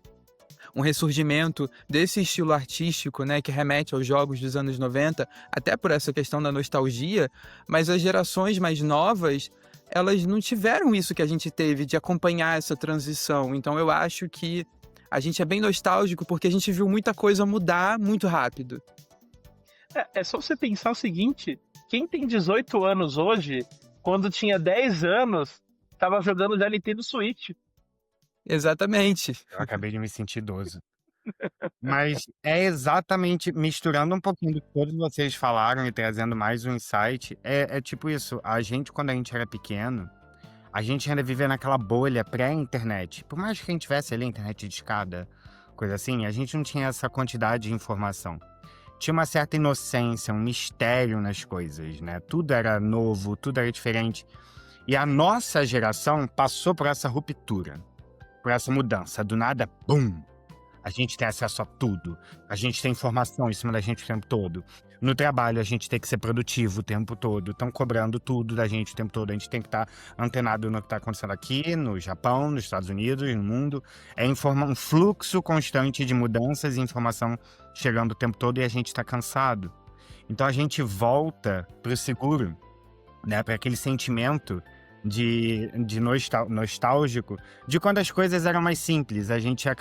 um ressurgimento desse estilo artístico, né, que remete aos jogos dos anos 90, até por essa questão da nostalgia, mas as gerações mais novas, elas não tiveram isso que a gente teve, de acompanhar essa transição. Então eu acho que a gente é bem nostálgico porque a gente viu muita coisa mudar muito rápido. É só você pensar o seguinte, quem tem 18 anos hoje, quando tinha 10 anos, tava jogando já Nintendo Switch. Exatamente. Eu acabei de me sentir idoso. Mas é exatamente misturando um pouquinho do que todos vocês falaram e trazendo mais um insight. É tipo isso. A gente, quando a gente era pequeno, a gente ainda vivia naquela bolha pré-internet. Por mais que a gente tivesse ali internet de escada, coisa assim, a gente não tinha essa quantidade de informação. Tinha uma certa inocência, um mistério nas coisas, né? Tudo era novo, tudo era diferente. E a nossa geração passou por essa ruptura, por essa mudança. Do nada, bum! A gente tem acesso a tudo. A gente tem informação em cima da gente o tempo todo. No trabalho, a gente tem que ser produtivo o tempo todo. Estão cobrando tudo da gente o tempo todo. A gente tem que estar antenado no que está acontecendo aqui, no Japão, nos Estados Unidos, no mundo. É um fluxo constante de mudanças e informação chegando o tempo todo e a gente está cansado. Então a gente volta para o seguro, né? Para aquele sentimento de nostálgico, de quando as coisas eram mais simples. A gente eu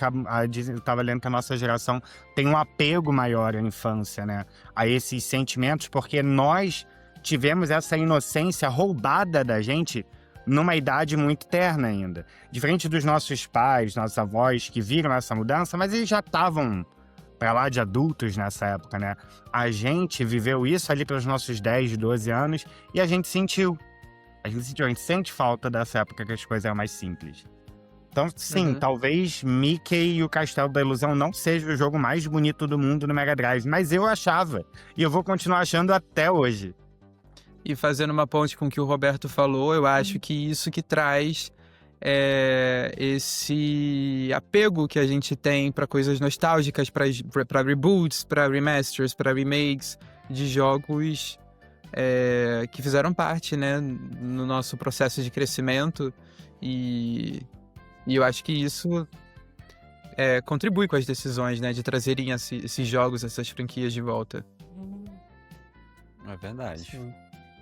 estava lendo que a nossa geração tem um apego maior à infância, né? A esses sentimentos, porque nós tivemos essa inocência roubada da gente numa idade muito terna ainda. Diferente dos nossos pais, nossos avós, que viram essa mudança, mas eles já estavam para lá de adultos nessa época, né? A gente viveu isso ali pelos nossos 10, 12 anos e a gente sentiu. A gente sente falta dessa época que as coisas eram mais simples. Então, sim, talvez Mickey e o Castelo da Ilusão não seja o jogo mais bonito do mundo no Mega Drive, mas eu achava. E eu vou continuar achando até hoje. E fazendo uma ponte com o que o Roberto falou, eu acho que isso que traz esse apego que a gente tem para coisas nostálgicas, para reboots, para remasters, para remakes de jogos que fizeram parte, né, no nosso processo de crescimento. E eu acho que isso contribui com as decisões, né, de trazerem esses jogos, essas franquias de volta. É verdade. Sim.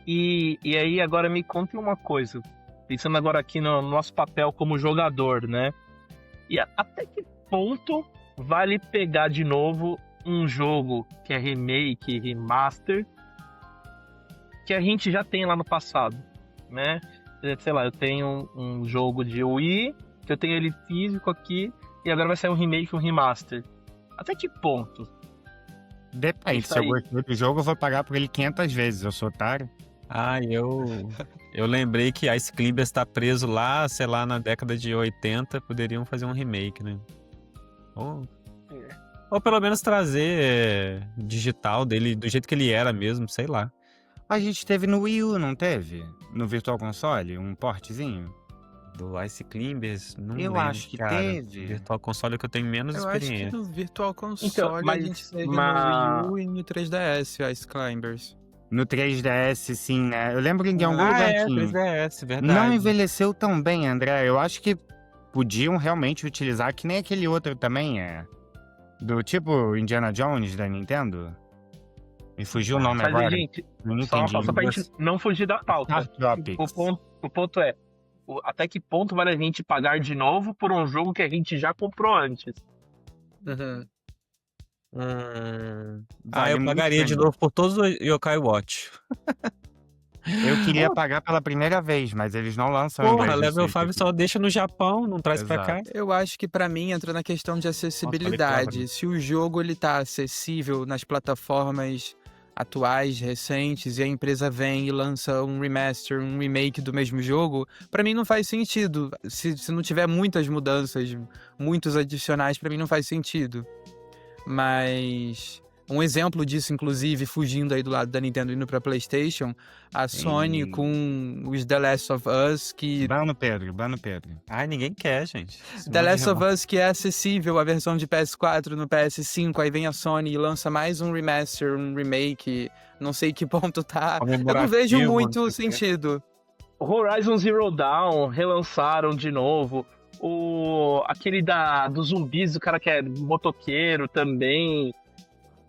E aí agora me conta uma coisa, pensando agora aqui no nosso papel como jogador, né? E até que ponto vale pegar de novo um jogo que é remake, remaster, que a gente já tem lá no passado, né? Sei lá, eu tenho um jogo de Wii, que eu tenho ele físico aqui, e agora vai sair um remake, um remaster. Até que ponto? Depende, se eu gostei do jogo, eu vou pagar por ele 500 vezes, eu sou otário. Eu lembrei que Ice Climbers está preso lá, sei lá, na década de 80, poderiam fazer um remake, né? Ou pelo menos trazer digital dele, do jeito que ele era mesmo, sei lá. A gente teve no Wii U, não teve? No Virtual Console, um portezinho? Do Ice Climbers? Não eu lembro, acho que cara. teve. Virtual Console é que eu tenho menos experiência. Eu acho que no Virtual Console então, a gente teve no Wii U e no 3DS, Ice Climbers. No 3DS, sim, né? Eu lembro que em algum lugarzinho. 3DS, verdade. Não envelheceu tão bem, André. Eu acho que podiam realmente utilizar, que nem aquele outro também do tipo Indiana Jones da Nintendo. Me fugiu o nome agora. Gente, só pra gente não fugir da pauta. O ponto é, até que ponto vale a gente pagar de novo por um jogo que a gente já comprou antes? Eu pagaria de novo por todos os Yokai Watch. Eu queria pagar pela primeira vez, mas eles não lançam em inglês. Level 5 só deixa no Japão, não traz pra cá. Eu acho que pra mim entra na questão de acessibilidade. Se o jogo ele tá acessível nas plataformas atuais, recentes, e a empresa vem e lança um remaster, um remake do mesmo jogo, pra mim não faz sentido. Se não tiver muitas mudanças, muitos adicionais, pra mim não faz sentido. Mas um exemplo disso, inclusive, fugindo aí do lado da Nintendo indo pra PlayStation, a Sony com os The Last of Us, que... Bano Pedro. Ai, ninguém quer, gente. The Last of Us, que é acessível, a versão de PS4 no PS5, aí vem a Sony e lança mais um remaster, um remake, não sei que ponto tá. Eu não vejo muito sentido. Horizon Zero Dawn relançaram de novo. Aquele dos zumbis, o cara que é motoqueiro também.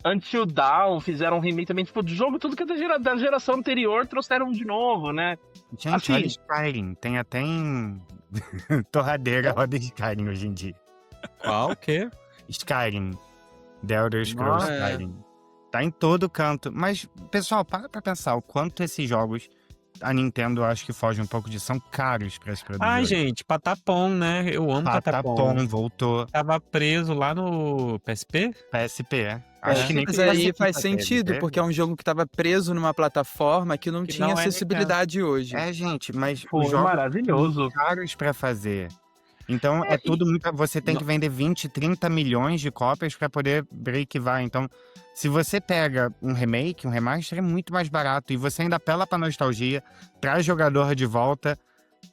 Until Dawn fizeram um remake também, tipo, do jogo, tudo que é da geração anterior, trouxeram de novo, né? Gente, assim, olha Skyrim, tem até em torradeira roda Skyrim hoje em dia. Qual? O quê? Skyrim. The Elder Scrolls Skyrim. Tá em todo canto. Mas, pessoal, para pra pensar o quanto esses jogos a Nintendo acho que foge um pouco disso, são caros pra se produzir. Ai, gente, Patapom, né? Eu amo Patapom. Patapom voltou. Tava preso lá no PSP? PSP. Acho que nem Mas aí PSP faz teve, sentido, teve? porque é um jogo que tava preso numa plataforma que não Que tinha não é acessibilidade hoje. Gente, mas Foi os jogos maravilhoso. são caros pra fazer. Então é tudo muito. Você tem que vender 20, 30 milhões de cópias pra poder break-var. Então, se você pega um remake, um remaster, é muito mais barato. E você ainda apela pra nostalgia, traz jogador de volta.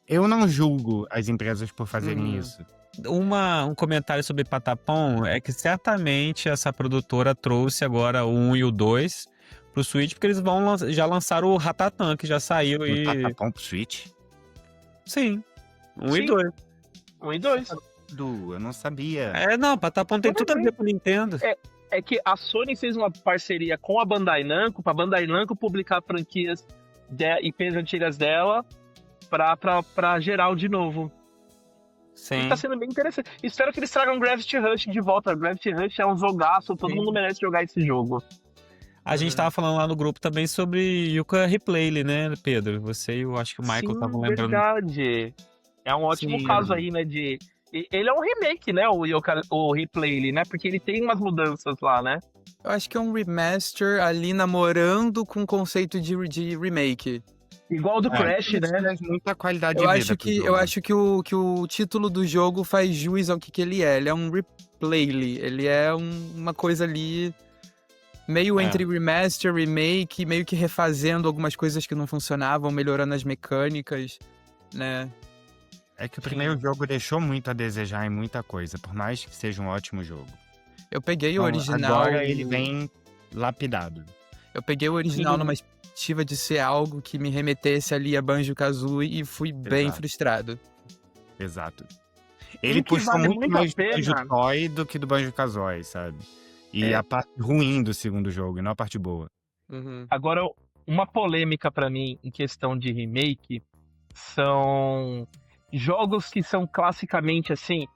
Eu não julgo as empresas por fazerem isso. Um comentário sobre Patapom é que certamente essa produtora trouxe agora o 1 e o 2 pro Switch, porque eles já lançaram o Ratatan, que já saiu E... Patapom pro Switch? Sim, 1 Sim. e 2. 1 e 2. Eu não sabia. Não, Patapom tem tudo a ver com o Nintendo. É que a Sony fez uma parceria com a Bandai Namco, pra Bandai Namco publicar franquias IPs antigas dela pra geral de novo. Sim. E tá sendo bem interessante. Espero que eles tragam Gravity Rush de volta. Gravity Rush é um jogaço, todo mundo merece jogar esse jogo. A gente tava falando lá no grupo também sobre Yooka Replay, né, Pedro? Você e eu acho que o Michael estavam lembrando. Verdade. É um ótimo caso aí, né, ele é um remake, né, o Replay, né, porque ele tem umas mudanças lá, né. Eu acho que é um remaster ali namorando com o conceito de remake. Igual o do Crash, né? Traz muita qualidade de Eu vida acho pro jogo. eu acho que o título do jogo faz jus ao que ele é. Ele é um replay. Ele é uma coisa ali meio entre remaster, remake, meio que refazendo algumas coisas que não funcionavam, melhorando as mecânicas, né? É que o primeiro jogo deixou muito a desejar em muita coisa, por mais que seja um ótimo jogo. Eu peguei Então, o original. Agora ele vem lapidado. Eu peguei o original numa expectativa de ser algo que me remetesse ali a Banjo-Kazooie e fui bem frustrado. Exato. Ele que puxou vale muito muito mais a pena. do Banjo-Toy do que do Banjo-Kazooie, sabe? E a parte ruim do segundo jogo, e não a parte boa. Agora, uma polêmica pra mim em questão de remake são jogos que são classicamente assim,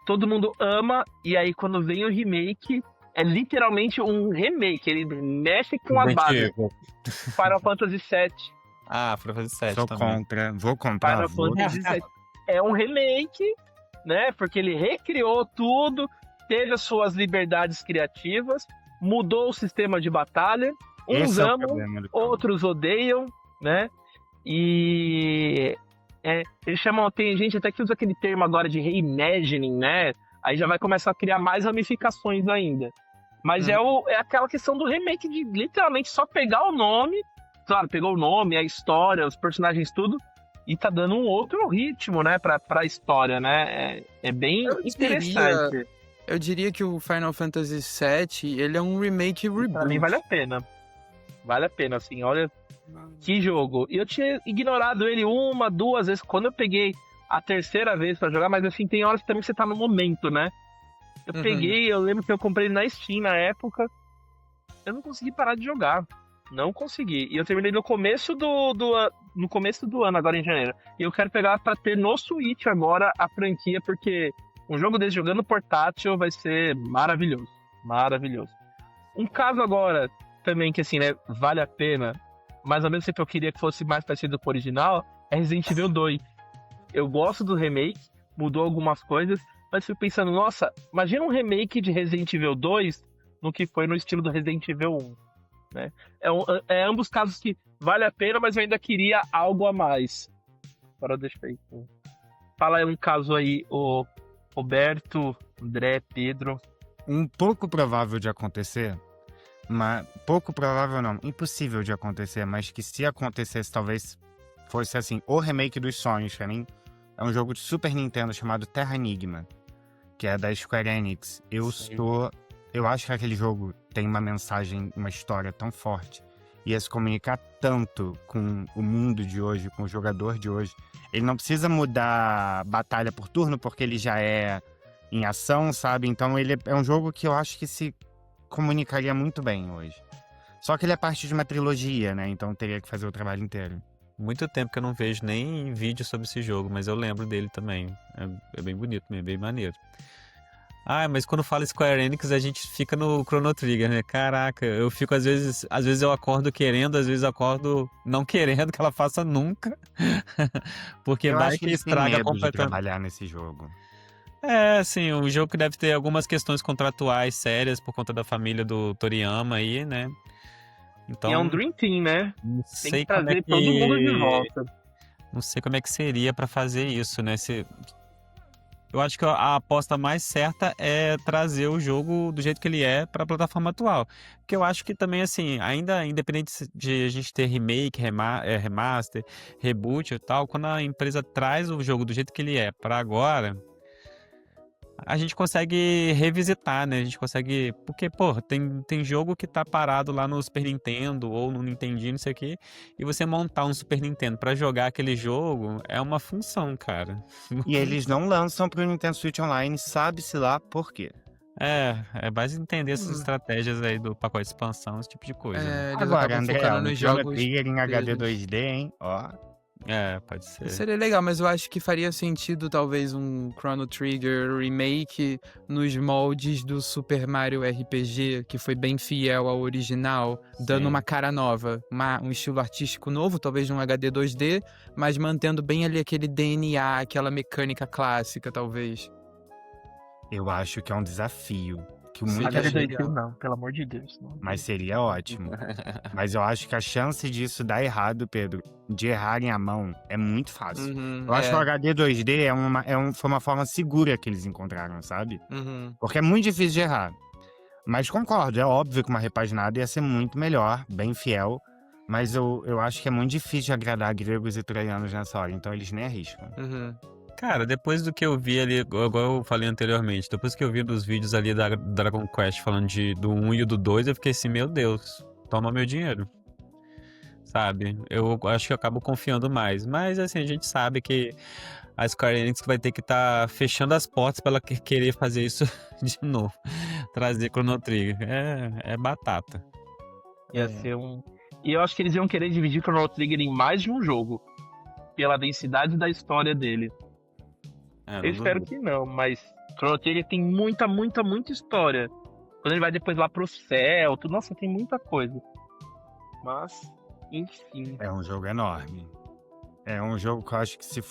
todo mundo ama, e aí quando vem o remake, é literalmente um remake, ele mexe com a base. Final Fantasy VII. Final Fantasy VII Sou também. contra, vou comprar. Final Fantasy VII é um remake, né? Porque ele recriou tudo, teve as suas liberdades criativas, mudou o sistema de batalha. Uns Esse é o amam, problema do jogo. outros odeiam, né? E eles chamam, tem gente até que usa aquele termo agora de reimagining, né? Aí já vai começar a criar mais ramificações ainda. Mas é aquela questão do remake de literalmente só pegar o nome, claro, pegou o nome, a história, os personagens, tudo, e tá dando um outro ritmo, né, pra história, né? É bem interessante. Eu diria que o Final Fantasy VII, ele é um remake reboot. Pra mim vale a pena. Vale a pena, assim, olha que jogo. E eu tinha ignorado ele 1, 2 vezes, quando eu peguei a terceira vez pra jogar, mas assim, tem horas também que você tá no momento, né? Eu peguei, eu lembro que eu comprei ele na Steam na época, eu não consegui parar de jogar. Não consegui. E eu terminei no começo no começo do ano, agora em janeiro. E eu quero pegar pra ter no Switch agora a franquia, porque um jogo desse jogando portátil vai ser maravilhoso. Maravilhoso. Um caso agora, também que assim, né, vale a pena, mas ao mesmo tempo eu queria que fosse mais parecido com o original, é Resident Evil 2. Eu gosto do remake, mudou algumas coisas, mas fui pensando, nossa, imagina um remake de Resident Evil 2 no que foi no estilo do Resident Evil 1. Né? É ambos casos que vale a pena, mas eu ainda queria algo a mais. Agora deixa eu ver. Fala aí um caso aí, o Roberto, André, Pedro. Um pouco provável de acontecer, mas pouco provável não, impossível de acontecer, mas que se acontecesse talvez fosse assim, o remake dos sonhos pra mim, é um jogo de Super Nintendo chamado Terra Enigma, que é da Square Enix. Eu acho que aquele jogo tem uma mensagem, uma história tão forte, ia se comunicar tanto com o mundo de hoje, com o jogador de hoje. Ele não precisa mudar batalha por turno, porque ele já é em ação, sabe? Então ele é um jogo que eu acho que se comunicaria muito bem hoje. Só que ele é parte de uma trilogia, né? Então teria que fazer o trabalho inteiro. Muito tempo que eu não vejo nem vídeo sobre esse jogo, mas eu lembro dele também. É bem bonito mesmo, bem maneiro. Ah, mas quando fala Square Enix, a gente fica no Chrono Trigger, né? Caraca, eu fico às vezes eu acordo querendo, às vezes eu acordo não querendo que ela faça nunca. Porque Eu vai acho que que eles têm estraga medo de completamente. trabalhar nesse jogo. É, assim, um jogo que deve ter algumas questões contratuais sérias por conta da família do Toriyama aí, né? E é um Então, Dream Team, né? não Tem que sei como é trazer todo mundo de que volta. não sei como é que seria pra fazer isso, né? Eu acho que a aposta mais certa é trazer o jogo do jeito que ele é para a plataforma atual. Porque eu acho que também, assim, ainda independente de a gente ter remake, remaster, reboot e tal, quando a empresa traz o jogo do jeito que ele é para agora, a gente consegue revisitar, né? A gente consegue. Porque, pô, tem jogo que tá parado lá no Super Nintendo ou no Nintendinho, não sei o quê, e você montar um Super Nintendo para jogar aquele jogo é uma função, cara. E eles não lançam pro Nintendo Switch Online, sabe-se lá por quê. É mais entender essas Hum. estratégias aí do pacote de expansão, esse tipo de coisa, né? Eles Agora, acabam André, focando um nos Chrono jogos Trigger em HD deles. 2D, hein? Ó. Pode ser. Seria legal, mas eu acho que faria sentido talvez um Chrono Trigger remake nos moldes do Super Mario RPG, que foi bem fiel ao original, dando Sim. uma cara nova, um estilo artístico novo, talvez um HD 2D, mas mantendo bem ali aquele DNA, aquela mecânica clássica, talvez. Eu acho que é um desafio. Que Sim, muita acho gente... legal. Não, pelo amor de Deus. Não. Mas seria ótimo. Mas eu acho que a chance disso dar errado, Pedro, de errarem a mão, é muito fácil. Eu acho que o HD 2D foi uma forma segura que eles encontraram, sabe? Porque é muito difícil de errar. Mas concordo, é óbvio que uma repaginada ia ser muito melhor, bem fiel. Mas eu acho que é muito difícil de agradar gregos e troianos nessa hora, então eles nem arriscam. Cara, depois do que eu vi ali, igual eu falei anteriormente, depois que eu vi dos vídeos ali da Dragon Quest falando do 1 e do 2, eu fiquei assim, meu Deus, toma meu dinheiro. Sabe? Eu acho que eu acabo confiando mais. Mas assim, a gente sabe que a Square Enix vai ter que estar fechando as portas pra ela querer fazer isso de novo. Trazer Chrono Trigger. É batata. Ia ser um. E eu acho que eles iam querer dividir Chrono Trigger em mais de um jogo. Pela densidade da história dele. Eu espero que não, mas Chrono Trigger tem muita, muita, muita história. Quando ele vai depois lá pro céu, tudo, nossa, tem muita coisa. Mas, enfim. É um jogo enorme. É um jogo que eu acho que se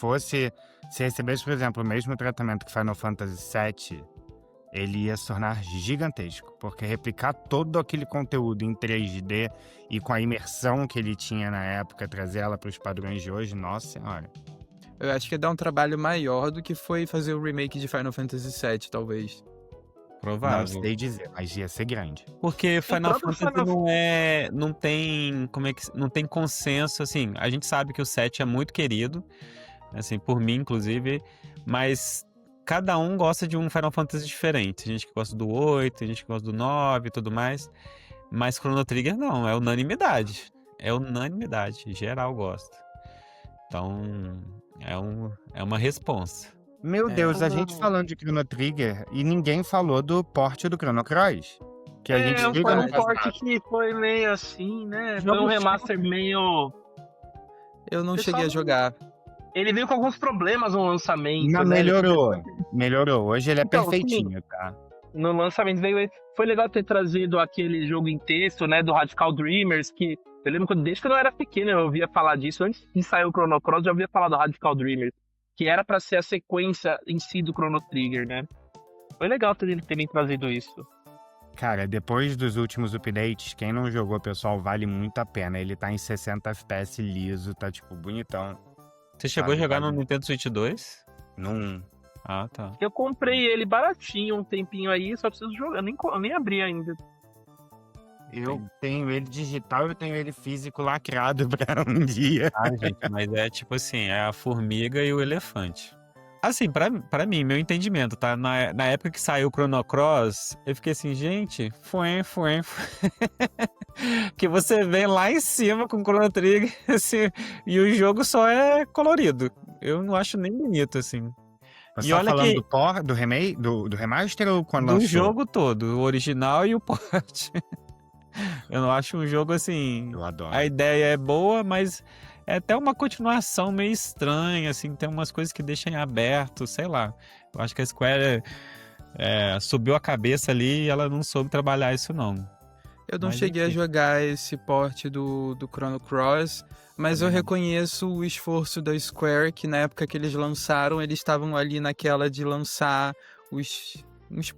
recebesse, por exemplo, o mesmo tratamento que Final Fantasy VII, ele ia se tornar gigantesco. Porque replicar todo aquele conteúdo em 3D e com a imersão que ele tinha na época, trazer ela para os padrões de hoje, nossa senhora. Eu acho que ia dar um trabalho maior do que foi fazer o remake de Final Fantasy VII, talvez. Provável. Não sei dizer, mas ia ser grande. Porque Final próprio Fantasy não tem consenso, assim, a gente sabe que o 7 é muito querido, assim, por mim, inclusive, mas cada um gosta de um Final Fantasy diferente. Tem gente que gosta do 8, tem gente que gosta do 9 e tudo mais, mas Chrono Trigger não, é unanimidade. É unanimidade, geral gosta. Então, é uma responsa. Meu Deus, a gente falando de Chrono Trigger e ninguém falou do porte do Chrono Cross. Que a gente viu foi ano um porte passado. que foi meio assim, né? Foi Jogo um remaster meio. Eu não Pessoal, cheguei a jogar. Ele veio com alguns problemas no lançamento. Não, né? melhorou. Hoje ele é Então, perfeitinho, tá? No lançamento veio. Foi legal ter trazido aquele jogo em texto, né? Do Radical Dreamers, que eu lembro que desde que eu não era pequeno eu ouvia falar disso. Antes de sair o Chrono Cross, eu já ouvia falar do Radical Dreamers, que era pra ser a sequência em si do Chrono Trigger, né? Foi legal terem trazido isso. Cara, depois dos últimos updates, quem não jogou, pessoal, vale muito a pena. Ele tá em 60 FPS liso, tá tipo bonitão. Você chegou a jogar no vale. Nintendo Switch 2? Num. Ah, tá. Eu comprei ele baratinho um tempinho aí, só preciso jogar. Eu nem abri ainda. Eu tenho ele digital e eu tenho ele físico lacrado pra um dia. Ah, gente, mas é tipo assim, é a formiga e o elefante. Assim, pra mim, meu entendimento, tá? Na época que saiu o Chrono Cross, eu fiquei assim, gente, foi. Que você vem lá em cima com o Chrono Trigger, assim, e o jogo só é colorido. Eu não acho nem bonito, assim. Você E tá olha falando que do remake, do remaster ou quando do lançou? jogo todo, o original e o port. Eu não acho um jogo assim. Eu adoro. A ideia é boa, mas é até uma continuação meio estranha, assim, tem umas coisas que deixam em aberto, sei lá. Eu acho que a Square subiu a cabeça ali e ela não soube trabalhar isso, não. Eu não Mas cheguei a enfim. jogar esse port do Chrono Cross, mas eu Também não. reconheço o esforço da Square, que na época que eles lançaram, eles estavam ali naquela de lançar os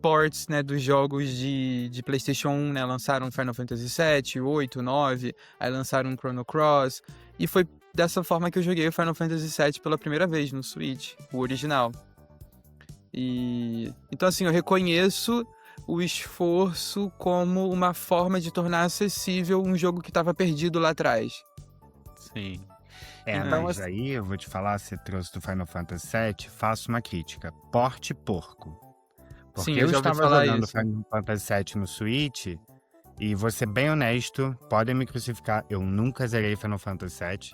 ports, né, dos jogos de PlayStation 1, né? Lançaram Final Fantasy VII, 8, 9, aí lançaram Chrono Cross, e foi dessa forma que eu joguei o Final Fantasy VII pela primeira vez no Switch, o original. Então, assim, eu reconheço o esforço como uma forma de tornar acessível um jogo que estava perdido lá atrás. Sim. Então, Mas aí eu vou te falar, você trouxe do Final Fantasy VII, faço uma crítica. Porte porco. Porque Sim, eu eu já ouvi estava falar jogando isso. Final Fantasy VII no Switch, e vou ser bem honesto, podem me crucificar, eu nunca zerei Final Fantasy VII.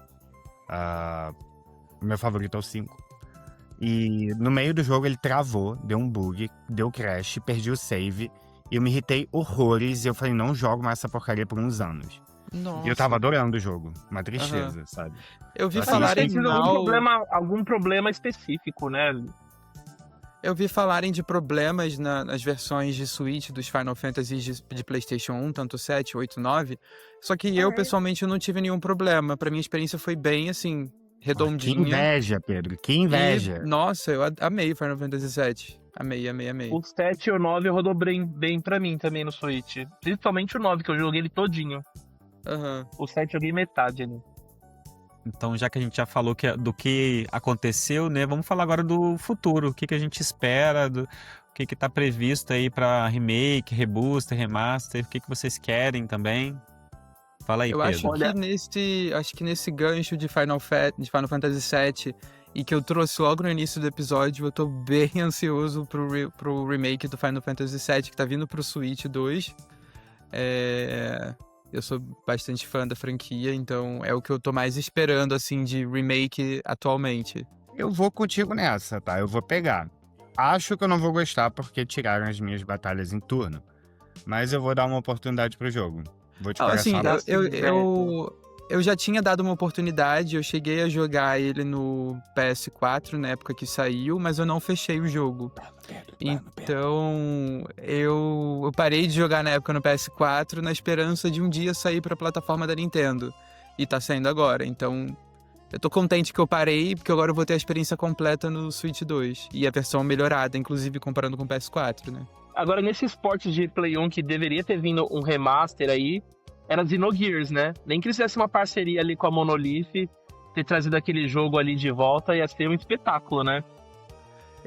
Meu favorito é o 5. E no meio do jogo ele travou, deu um bug, deu crash, perdi o save. E eu me irritei horrores e eu falei, não jogo mais essa porcaria por uns anos. Nossa. E eu tava adorando o jogo. Uma tristeza, sabe? Eu vi Mas Mas falarem deve ter sido mal. algum problema específico, né? Eu vi falarem de problemas nas versões de Switch dos Final Fantasy de PlayStation 1, tanto 7, 8, 9. Só que eu, pessoalmente, não tive nenhum problema. Pra mim, a experiência foi bem, assim, Que redondinha. inveja, Pedro, que inveja. E, nossa, eu amei Final Fantasy VII. Amei. O 7 e o 9 rodou bem pra mim também no Switch. Principalmente o 9, que eu joguei ele todinho. Aham. O 7 eu joguei metade ali. Então, já que a gente já falou do que aconteceu, né? Vamos falar agora do futuro. O que a gente espera, o que tá previsto aí pra remake, rebooster, remaster. O que vocês querem também? Fala aí, Eu Pedro. acho que nesse gancho de Final Fantasy VII e que eu trouxe logo no início do episódio, eu tô bem ansioso pro remake do Final Fantasy VII que tá vindo pro Switch 2. Eu sou bastante fã da franquia, então é o que eu tô mais esperando, assim, de remake atualmente. Eu vou contigo nessa, tá? Eu vou pegar. Acho que eu não vou gostar porque tiraram as minhas batalhas em turno. Mas eu vou dar uma oportunidade pro jogo. Vou te pegar Assim, só na... eu já tinha dado uma oportunidade, eu cheguei a jogar ele no PS4 na época que saiu, mas eu não fechei o jogo. Então, eu parei de jogar na época no PS4 na esperança de um dia sair pra plataforma da Nintendo. E tá saindo agora, então eu tô contente que eu parei, porque agora eu vou ter a experiência completa no Switch 2. E a versão melhorada, inclusive comparando com o PS4, né? Agora, nesses portes de Play 1 que deveria ter vindo um remaster aí, era Xenogears, né? Nem que eles fizessem uma parceria ali com a Monolith, ter trazido aquele jogo ali de volta, ia ser um espetáculo, né?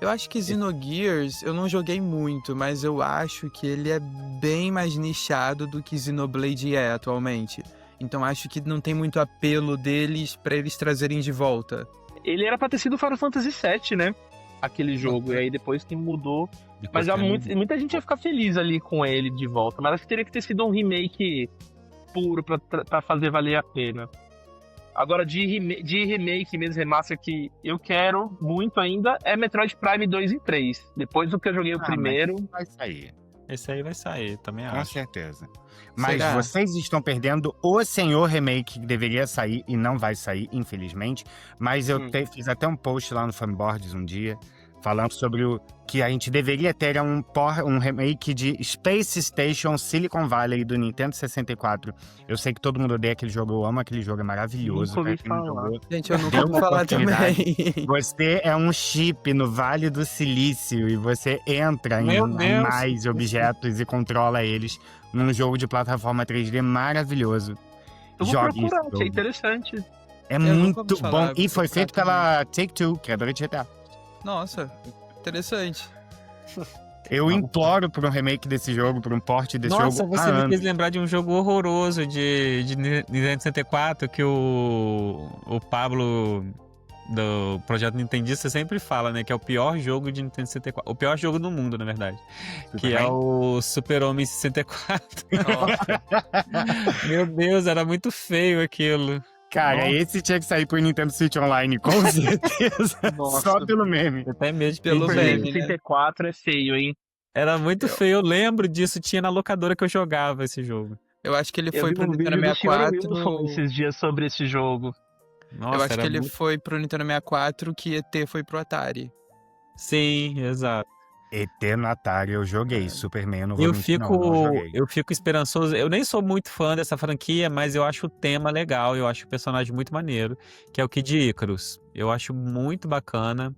Eu acho que Xenogears, eu não joguei muito, mas eu acho que ele é bem mais nichado do que Xenoblade é atualmente. Então acho que não tem muito apelo deles pra eles trazerem de volta. Ele era pra ter sido Final Fantasy VII, né? Aquele jogo. E aí depois que mudou. Depois Mas tem muita gente ia ficar feliz ali com ele de volta. Mas acho que teria que ter sido um remake puro pra fazer valer a pena. Agora, de remake mesmo, remaster que eu quero muito ainda é Metroid Prime 2 e 3. Depois do que eu joguei o primeiro. Vai sair, Esse aí vai sair, também com acho. certeza. Mas Será? vocês estão perdendo o senhor remake que deveria sair e não vai sair, infelizmente. Mas eu fiz até um post lá no Fanboards um dia, falando sobre o que a gente deveria ter um remake de Space Station Silicon Valley do Nintendo 64. Eu sei que todo mundo odeia aquele jogo, eu amo aquele jogo, é maravilhoso. Nunca ouvi pra quem não falar. jogou. Gente, eu não Deu vou uma falar oportunidade. também. Você é um chip no Vale do Silício e você entra Meu em Deus. animais e objetos e controla eles num jogo de plataforma 3D maravilhoso. Eu vou Jogue procurar, esse achei jogo. interessante. É nunca muito ouvi falar, bom. E vou foi procurar feito pela Take-Two, criadora de GTA. Nossa, interessante. Eu imploro por um remake desse jogo, por um porte desse Nossa, jogo há você me anos. fez lembrar de um jogo horroroso de Nintendo 64 que o Pablo do Projeto Nintendista sempre fala, né? Que é o pior jogo de Nintendo 64. O pior jogo do mundo, na verdade. Que é o Super Homem 64. Nossa. Meu Deus, era muito feio aquilo. Cara, Nossa. esse tinha que sair pro Nintendo Switch Online, com certeza. Nossa. Só pelo meme. Até mesmo de Pelo pedir. meme. Super 64 é feio, hein? Era muito feio, eu lembro disso. Tinha na locadora que eu jogava esse jogo. Eu acho que ele Eu foi vi pro um Nintendo vídeo do Sr. 64. Wilson esses dias sobre esse jogo. Nossa, Eu acho era que ele muito... foi pro Nintendo 64 que ET foi pro Atari. Sim, exato. ET no Atari eu joguei, Superman eu não vou Eu mentir, não joguei. eu fico esperançoso. Eu nem sou muito fã dessa franquia, mas eu acho o tema legal. Eu acho o personagem muito maneiro, que é o Kid Icarus. Eu acho muito bacana.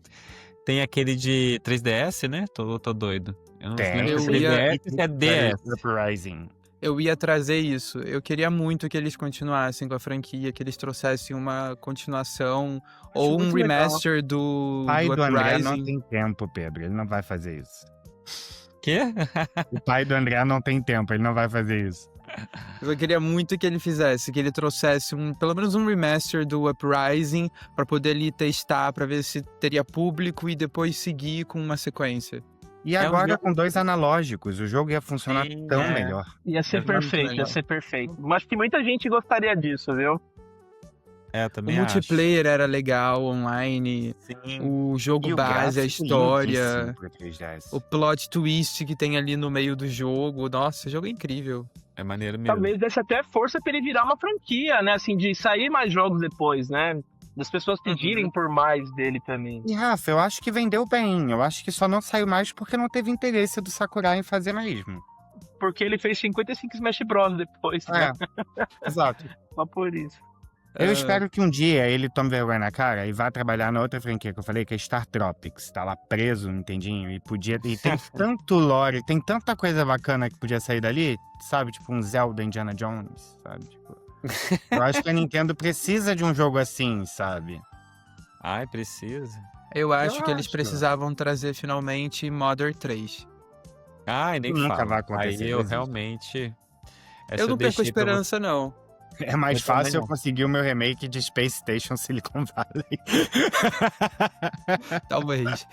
Tem aquele de 3DS, né? Tô doido. Eu não lembro se é 3DS ou se é DS. Uprising. Eu ia trazer isso. Eu queria muito que eles continuassem com a franquia, que eles trouxessem uma continuação ou um muito legal. remaster do Pai do André não Uprising. tem tempo, Pedro. Ele não vai fazer isso. Quê? O pai do André não tem tempo, ele não vai fazer isso. Eu queria muito que ele fizesse, que ele trouxesse pelo menos um remaster do Uprising pra poder ali testar, pra ver se teria público e depois seguir com uma sequência. E um agora jogo- com 2 analógicos, o jogo ia funcionar Sim, tão é. melhor. Ia ser É muito perfeito, legal. ia ser perfeito. Mas que muita gente gostaria disso, viu? É, O também acho. multiplayer era legal, online, Sim. o jogo E o base, a gráfico história, lindíssimo pro 3DS. o plot twist que tem ali no meio do jogo. Nossa, o jogo é incrível. É maneiro mesmo. Talvez desse até força pra ele virar uma franquia, né? Assim, de sair mais jogos depois, né? Das pessoas pedirem por mais dele também. E Rafa, eu acho que vendeu bem. Eu acho que só não saiu mais porque não teve interesse do Sakurai em fazer mesmo. Porque ele fez 55 Smash Bros. Depois, né? Exato. Só por isso. Eu espero que um dia ele tome vergonha na cara e vá trabalhar na outra franquia que eu falei, que é Star Tropics. Tá lá preso, entendinho? E tem tanto lore, tem tanta coisa bacana que podia sair dali, sabe? Tipo um Zelda Indiana Jones, sabe? Tipo, eu acho que a Nintendo precisa de um jogo assim, sabe? Ai, precisa. Eu acho que eles acho. precisavam trazer finalmente Mother 3. Ai, nem Nunca fala. vai acontecer, Aí eu existe. realmente... essa Eu não perco a deixei pra você. esperança, não. É mais Eu também fácil eu não. conseguir o meu remake de Space Station Silicon Valley. Talvez.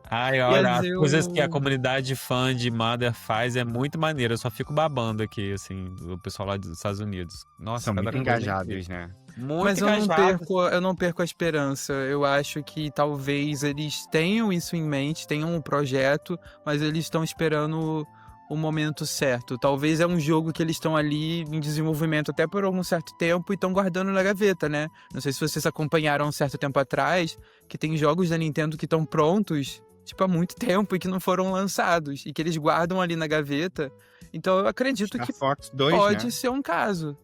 Ai, olha, Mas as coisas que a comunidade fã de Mother faz é muito maneiro. Eu só fico babando aqui, assim, o pessoal lá dos Estados Unidos. Nossa, São cada muito coisa engajados, incrível. né? Muito Mas engajados. eu não perco a esperança. Eu acho que talvez eles tenham isso em mente, tenham um projeto, mas eles estão esperando o momento certo. Talvez é um jogo que eles estão ali em desenvolvimento até por algum certo tempo e estão guardando na gaveta, né? Não sei se vocês acompanharam um certo tempo atrás, que tem jogos da Nintendo que estão prontos, tipo, há muito tempo e que não foram lançados, e que eles guardam ali na gaveta. Então eu acredito Star que Fox 2, pode né? ser um caso.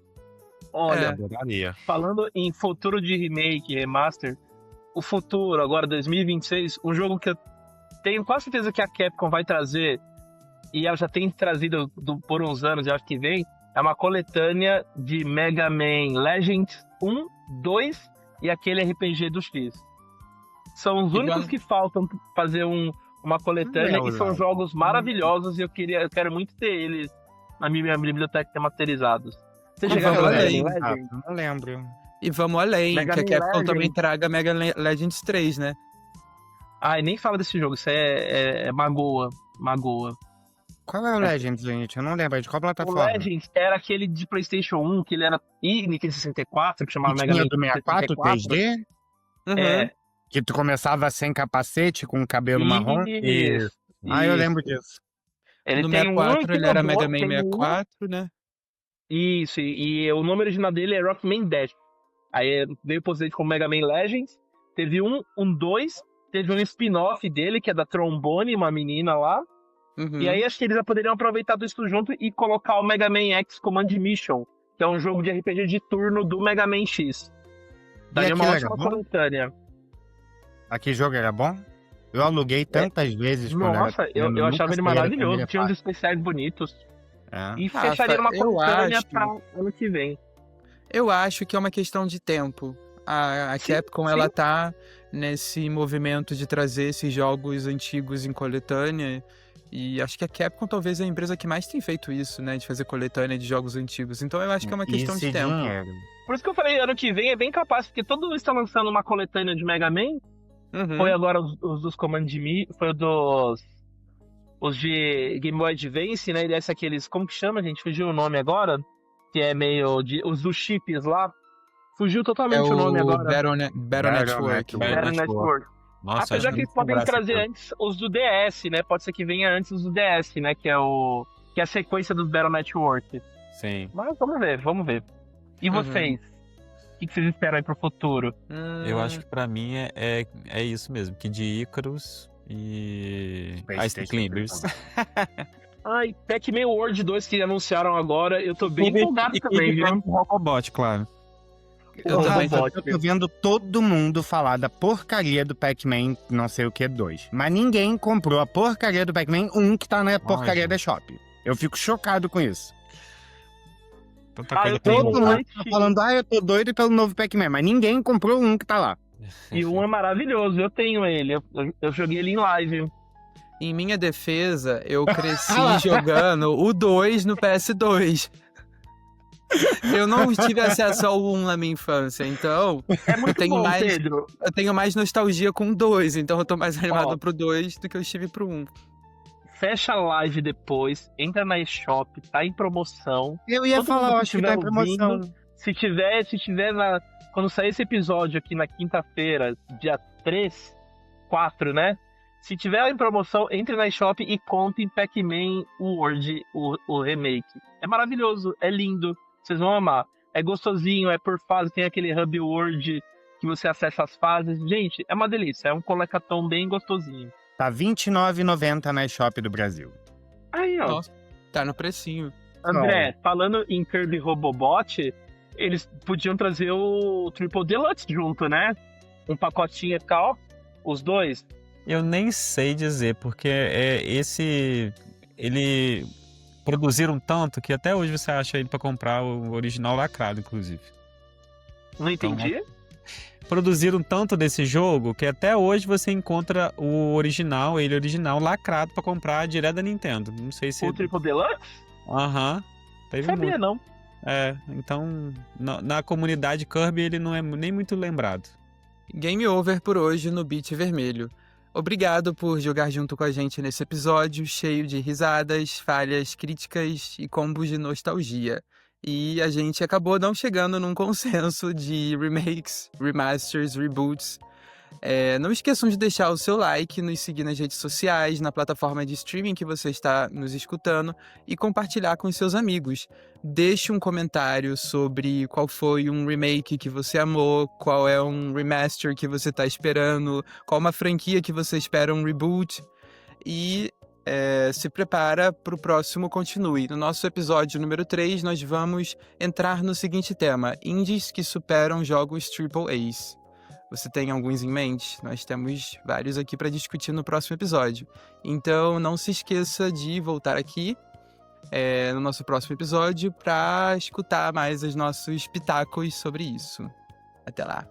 Olha, Adoraria. falando em futuro de remake, remaster, o futuro, agora 2026, um jogo que eu tenho quase certeza que a Capcom vai trazer, e ela já tem trazido por uns anos, eu acho que vem, é uma coletânea de Mega Man Legends 1, 2 e aquele RPG do X. São os únicos que faltam fazer uma coletânea e são jogos maravilhosos e eu quero muito ter eles na minha biblioteca remasterizados. Você E chegaram vamos a ver além. Mega Man Legends? Não lembro. E vamos além, Mega que a Man Capcom Legends. também traga Mega Legends 3, né? Ai, nem fala desse jogo, isso é magoa. Qual é o Legends, gente? Eu não lembro. É de qual O plataforma? Legends era aquele de PlayStation 1, que ele era. E Nintendo 64, que chamava Que Mega tinha Man do 64, 3D? É. Que tu começava sem capacete, com cabelo marrom? Isso. Ah, eu Isso. lembro disso. Ele No tem um 64 que ele era mudou, Mega Man tem um- 64, né? Isso, e o nome original dele é Rockman Dash. Aí veio pro ocidente como Mega Man Legends. Teve um 2, teve um spin-off dele, que é da Trombone, uma menina lá. Uhum. E aí acho que eles poderiam aproveitar tudo isso junto e colocar o Mega Man X Command Mission, que é um jogo de RPG de turno do Mega Man X. Daria uma aquilo ótima era bom? coletânea. Aquele jogo era bom? Eu aluguei tantas vezes quando Nossa, era pequeno, eu nunca achava ele saía da maravilhoso. primeira Tinha uns parte. especiais bonitos. É. E Rafa, fecharia uma eu coletânea acho- pra ano que vem. Eu acho que é uma questão de tempo. A Sim, Capcom, sim. ela tá nesse movimento de trazer esses jogos antigos em coletânea. E acho que a Capcom talvez é a empresa que mais tem feito isso, né? De fazer coletânea de jogos antigos. Então eu acho que é uma questão Esse de tempo. dinheiro. Por isso que eu falei, ano que vem é bem capaz, porque todo mundo está lançando uma coletânea de Mega Man. Uhum. Foi agora os dos Command Me, foi o dos. Os de Game Boy Advance, né? E desse aqueles. Como que chama, gente? Fugiu o nome agora. Que é meio. Os dos chips lá. Fugiu totalmente É o nome o agora. Battle Battle Network. Network. Battle Network. Nossa, Apesar acho que eles muito podem graça trazer aquilo. antes os do DS, né? Pode ser que venha antes os do DS, né? Que é a sequência do Battle Network. Sim. Mas vamos ver. E Uhum. vocês? O que vocês esperam aí pro futuro? Eu acho que pra mim é isso mesmo, Kid Icarus e Ice Climbers. Ai, Pac-Man World 2 que anunciaram agora, eu tô bem empolgado também, viu? Robot, claro. Eu também tô... Eu tô vendo todo mundo falar da porcaria do Pac-Man não sei o que 2. Mas ninguém comprou a porcaria do Pac-Man 1 que tá na porcaria da Shop. Eu fico chocado com isso. Tanta coisa eu tenho Todo pra- mundo tá falando, eu tô doido pelo novo Pac-Man, mas ninguém comprou um que tá lá. E um é maravilhoso, eu tenho ele. Eu joguei ele em live. Em minha defesa, eu cresci Ah lá. jogando o 2 no PS2. Eu não tive acesso ao 1 na minha infância, então É muito tenho bom, mais- Pedro. eu tenho mais nostalgia com o 2, então eu tô mais animado Ó. pro 2 do que eu estive pro 1. Fecha a live depois, entra na eShop, tá em promoção. Eu ia Todo falar, mundo eu que acho que estiver tá em promoção. ouvindo, Se tiver quando sair esse episódio aqui na quinta-feira, dia 3, 4, né? Se tiver em promoção, entre na eShop e compre Pac-Man World, o remake. É maravilhoso, é lindo, vocês vão amar. É gostosinho, é por fase, tem aquele Hub World que você acessa as fases. Gente, é uma delícia, é um colecatom bem gostosinho. Tá R$29,90 na Shop do Brasil. Aí, ó. Nossa, tá no precinho. André, falando em Kirby Robobot, eles podiam trazer o Triple Deluxe junto, né? Um pacotinho e tal, os dois. Eu nem sei dizer, porque ele produziram tanto que até hoje você acha ele pra comprar o original lacrado, inclusive. Não entendi. Produziram tanto desse jogo que até hoje você encontra o original, ele original lacrado pra comprar direto da Nintendo. Não sei se... O Triple Deluxe? Aham. Teve Sabia, muito. não. Então na comunidade Kirby ele não é nem muito lembrado. Game over por hoje no Beat Vermelho. Obrigado por jogar junto com a gente nesse episódio cheio de risadas, falhas, críticas e combos de nostalgia. E a gente acabou não chegando num consenso de remakes, remasters, reboots. Não esqueçam de deixar o seu like, nos seguir nas redes sociais, na plataforma de streaming que você está nos escutando e compartilhar com os seus amigos. Deixe um comentário sobre qual foi um remake que você amou, qual é um remaster que você está esperando, qual uma franquia que você espera um reboot. E se prepara para o próximo Continue. No nosso episódio número 3, nós vamos entrar no seguinte tema: indies que superam jogos AAAs. Você tem alguns em mente? Nós temos vários aqui para discutir no próximo episódio. Então não se esqueça de voltar aqui no nosso próximo episódio para escutar mais os nossos pitacos sobre isso. Até lá!